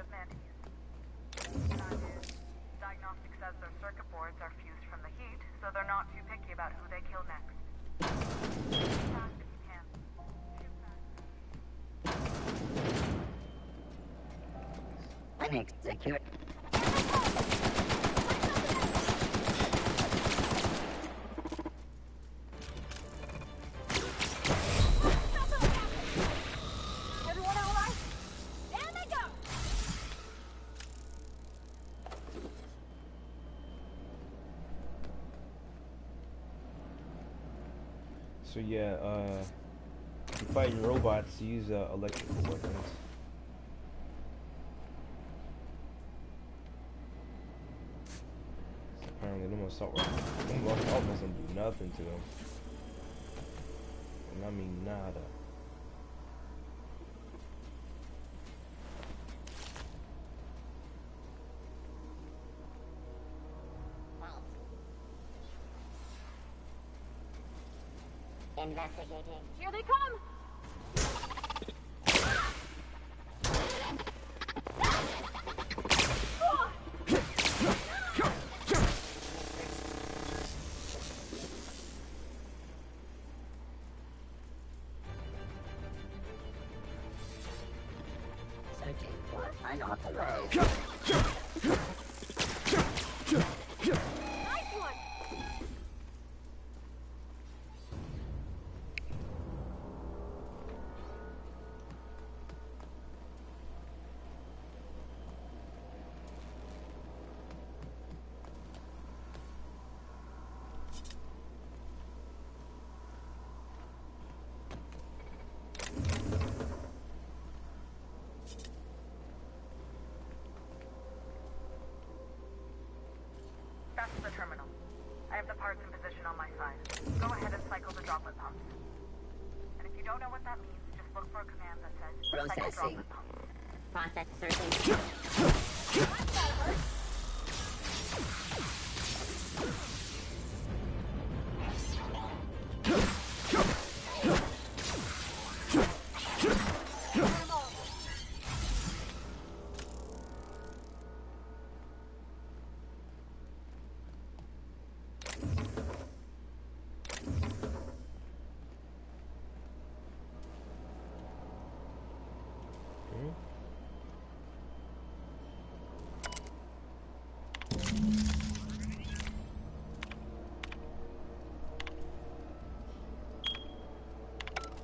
of Mantis. That is, Diagnostic says their circuit boards are fused from the heat, so they're not too picky about who they kill next. Shoot fast if you can. Clinic secure. Everyone all right? There they go! So yeah, you're fighting robots, use electrical weapons. Apparently, them assault rifles doesn't do nothing to them. And I mean nada. Investigating. Here they come! Searching for unauthorized. Nice one! That's the terminal. I have the parts in position on my side. Go ahead and cycle the droplet pumps. And if you don't know what that means, just look for a command that says cycle Processing. droplet pumps. Process searching.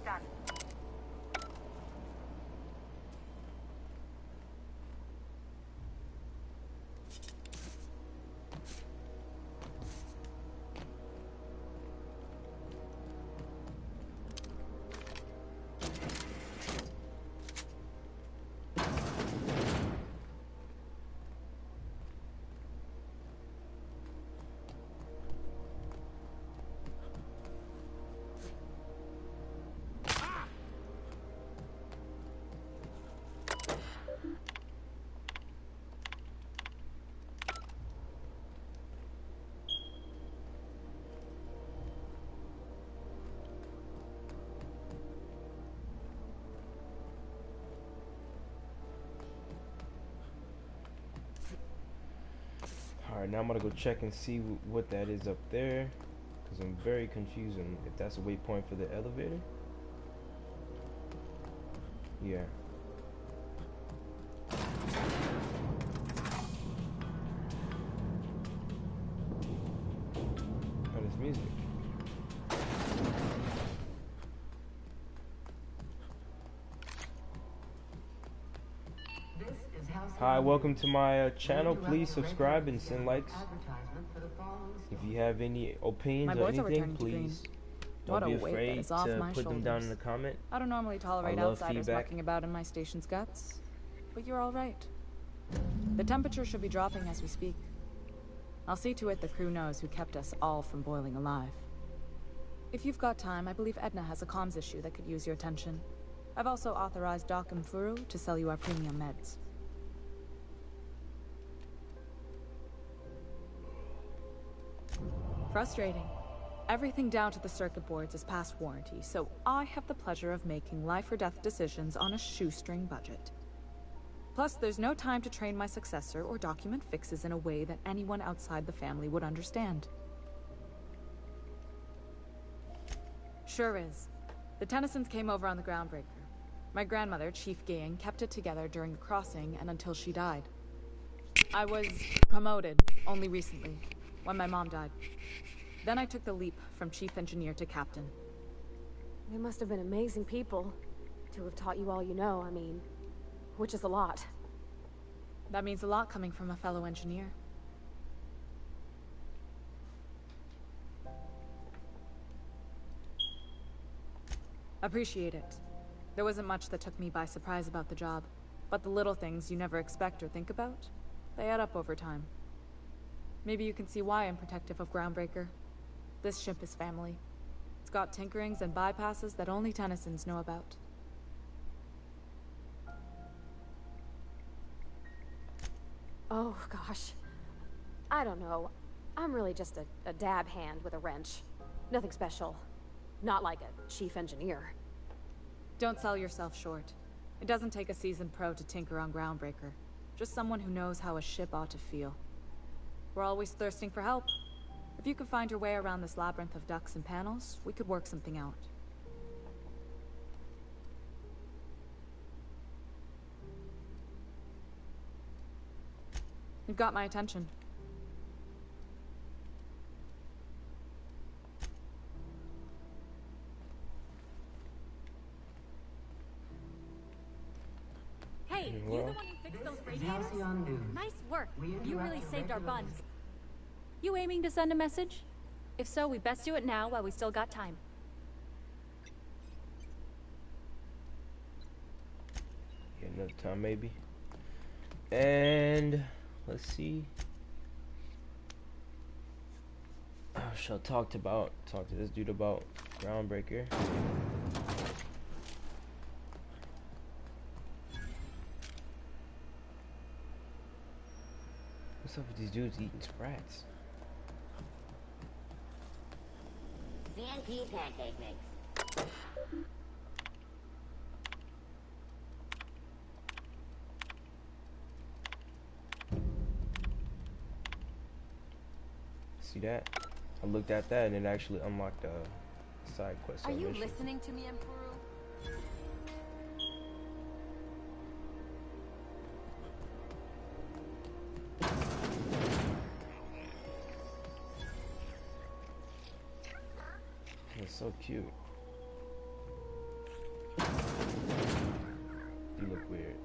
Done. Alright, now I'm gonna go check and see what that is up there, because I'm very confused on if that's a waypoint for the elevator. Yeah. Oh, this music. This is House Hi, welcome to my channel. Please subscribe and send likes. advertisement for the following If you have any opinions My or boys are anything, returning to green. please What don't a be weight that afraid is off to my put them down in the shoulders. comment. I don't normally tolerate I love outsiders feedback. mucking about in my station's guts, but you're all right. The temperature should be dropping as we speak. I'll see to it the crew knows who kept us all from boiling alive. If you've got time, I believe Edna has a comms issue that could use your attention. I've also authorized Doc and Furu to sell you our premium meds. Frustrating. Everything down to the circuit boards is past warranty, so I have the pleasure of making life or death decisions on a shoestring budget. Plus, there's no time to train my successor or document fixes in a way that anyone outside the family would understand. Sure is. The Tennysons came over on the Groundbreaker. My grandmother, Chief Gayan, kept it together during the crossing and until she died. I was promoted only recently, when my mom died. Then I took the leap from chief engineer to captain. They must have been amazing people to have taught you all you know, I mean, which is a lot. That means a lot coming from a fellow engineer. Appreciate it. There wasn't much that took me by surprise about the job, but the little things you never expect or think about, they add up over time. Maybe you can see why I'm protective of Groundbreaker. This ship is family. It's got tinkerings and bypasses that only Tennysons know about. Oh, gosh. I don't know. I'm really just a dab hand with a wrench. Nothing special. Not like a chief engineer. Don't sell yourself short. It doesn't take a seasoned pro to tinker on Groundbreaker. Just someone who knows how a ship ought to feel. We're always thirsting for help. If you could find your way around this labyrinth of ducts and panels, we could work something out. You've got my attention. Hey, you the one who fixed those radiators? Halcyon News. Nice work. We You interrupt really your saved our regular- buns. You aiming to send a message? If so, we best do it now while we still got time. Get enough time, maybe. And let's see. I shall talk to this dude about Groundbreaker. What's up with these dudes eating sprats? CNP pancake mix. See that? I looked at that and it actually unlocked a side quest. Are you mission. listening to me, Emperor? It's so cute. You look weird.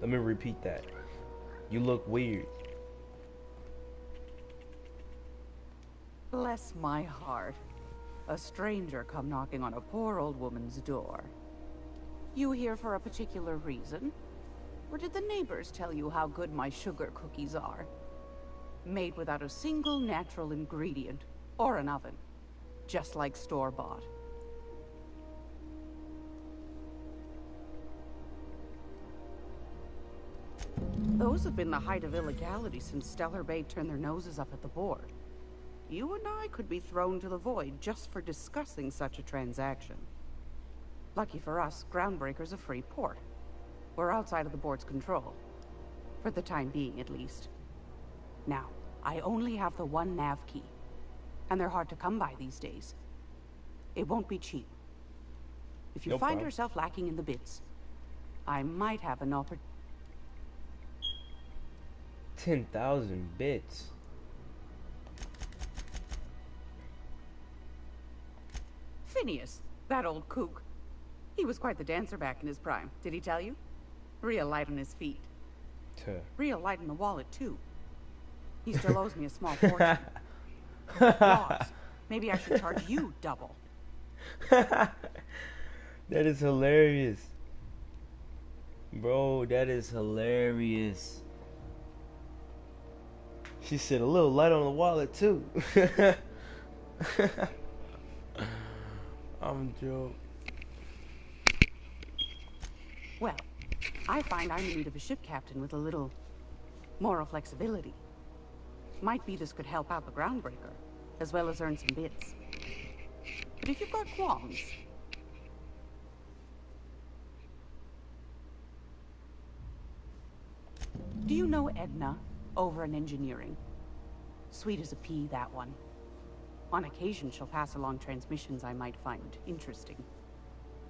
Let me repeat that. You look weird. Bless my heart. A stranger come knocking on a poor old woman's door. You here for a particular reason? Or did the neighbors tell you how good my sugar cookies are? Made without a single natural ingredient, or an oven. Just like store-bought. Those have been the height of illegality since Stellar Bay turned their noses up at the board. You and I could be thrown to the void just for discussing such a transaction. Lucky for us, Groundbreaker's a free port. We're outside of the board's control. For the time being, at least. Now, I only have the one nav key. And they're hard to come by these days. It won't be cheap. If you No find problem. yourself lacking in the bits, I might have an opportunity. 10,000 bits. Phineas, that old kook. He was quite the dancer back in his prime, did he tell you? Real light on his feet. Real light in the wallet, too. He still owes me a small fortune. Boss, maybe I should charge you double. That is hilarious. Bro, that is hilarious. She said a little light on the wallet too. I'm joking. Well, I find I'm in need of a ship captain with a little moral flexibility. Might be this could help out the Groundbreaker, as well as earn some bits. But if you've got qualms, know Edna, over in engineering? Sweet as a pea, that one. On occasion, she'll pass along transmissions I might find interesting.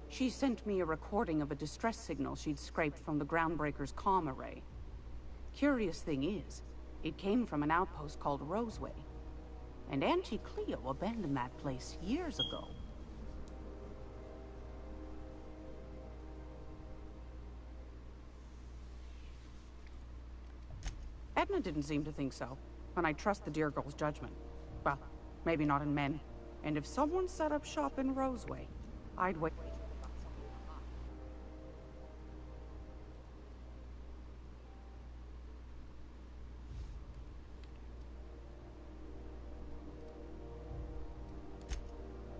She sent me a recording of a distress signal she'd scraped from the Groundbreaker's comm array. Curious thing is, it came from an outpost called Roseway. And Auntie Cleo abandoned that place years ago. Edna didn't seem to think so, and I trust the dear girl's judgment. Well, maybe not in men. And if someone set up shop in Roseway, I'd wait.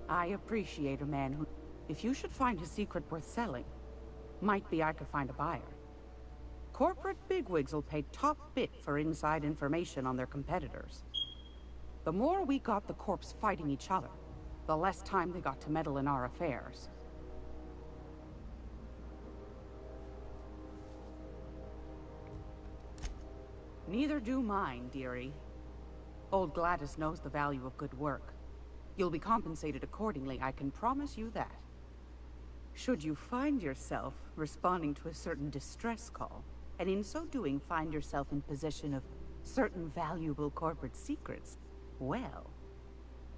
I appreciate a man who, if you should find his secret worth selling, might be I could find a buyer. Corporate bigwigs will pay top bit for inside information on their competitors. The more we got the corps fighting each other, the less time they got to meddle in our affairs. Neither do mine, dearie. Old Gladys knows the value of good work. You'll be compensated accordingly, I can promise you that. Should you find yourself responding to a certain distress call, and in so doing find yourself in possession of certain valuable corporate secrets, well,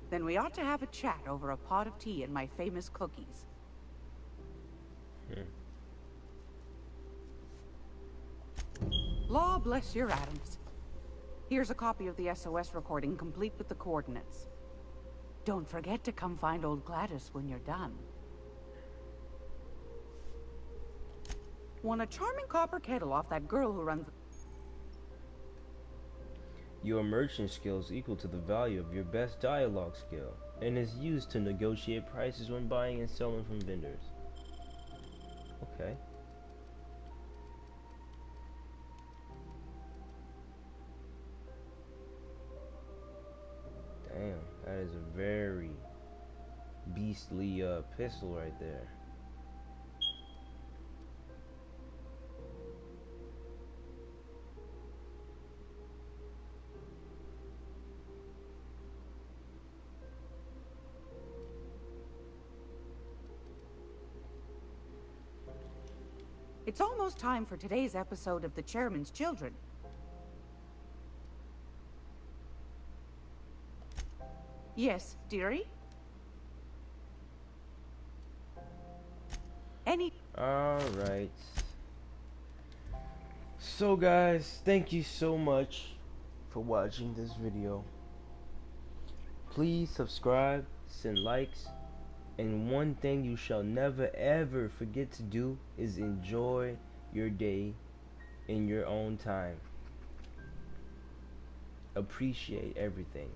then we ought to have a chat over a pot of tea and my famous cookies. Law bless your atoms. Here's a copy of the SOS recording, complete with the coordinates. Don't forget to come find old Gladys when you're done. Won a charming copper kettle off that girl who runs... Your merchant skills equal to the value of your best dialogue skill, and is used to negotiate prices when buying and selling from vendors. Okay. Damn, that is a very beastly pistol right there. It's almost time for today's episode of The Chairman's Children. Yes, dearie? Alright. So guys, thank you so much for watching this video. Please subscribe, send likes, and one thing you shall never ever forget to do is enjoy your day in your own time. Appreciate everything.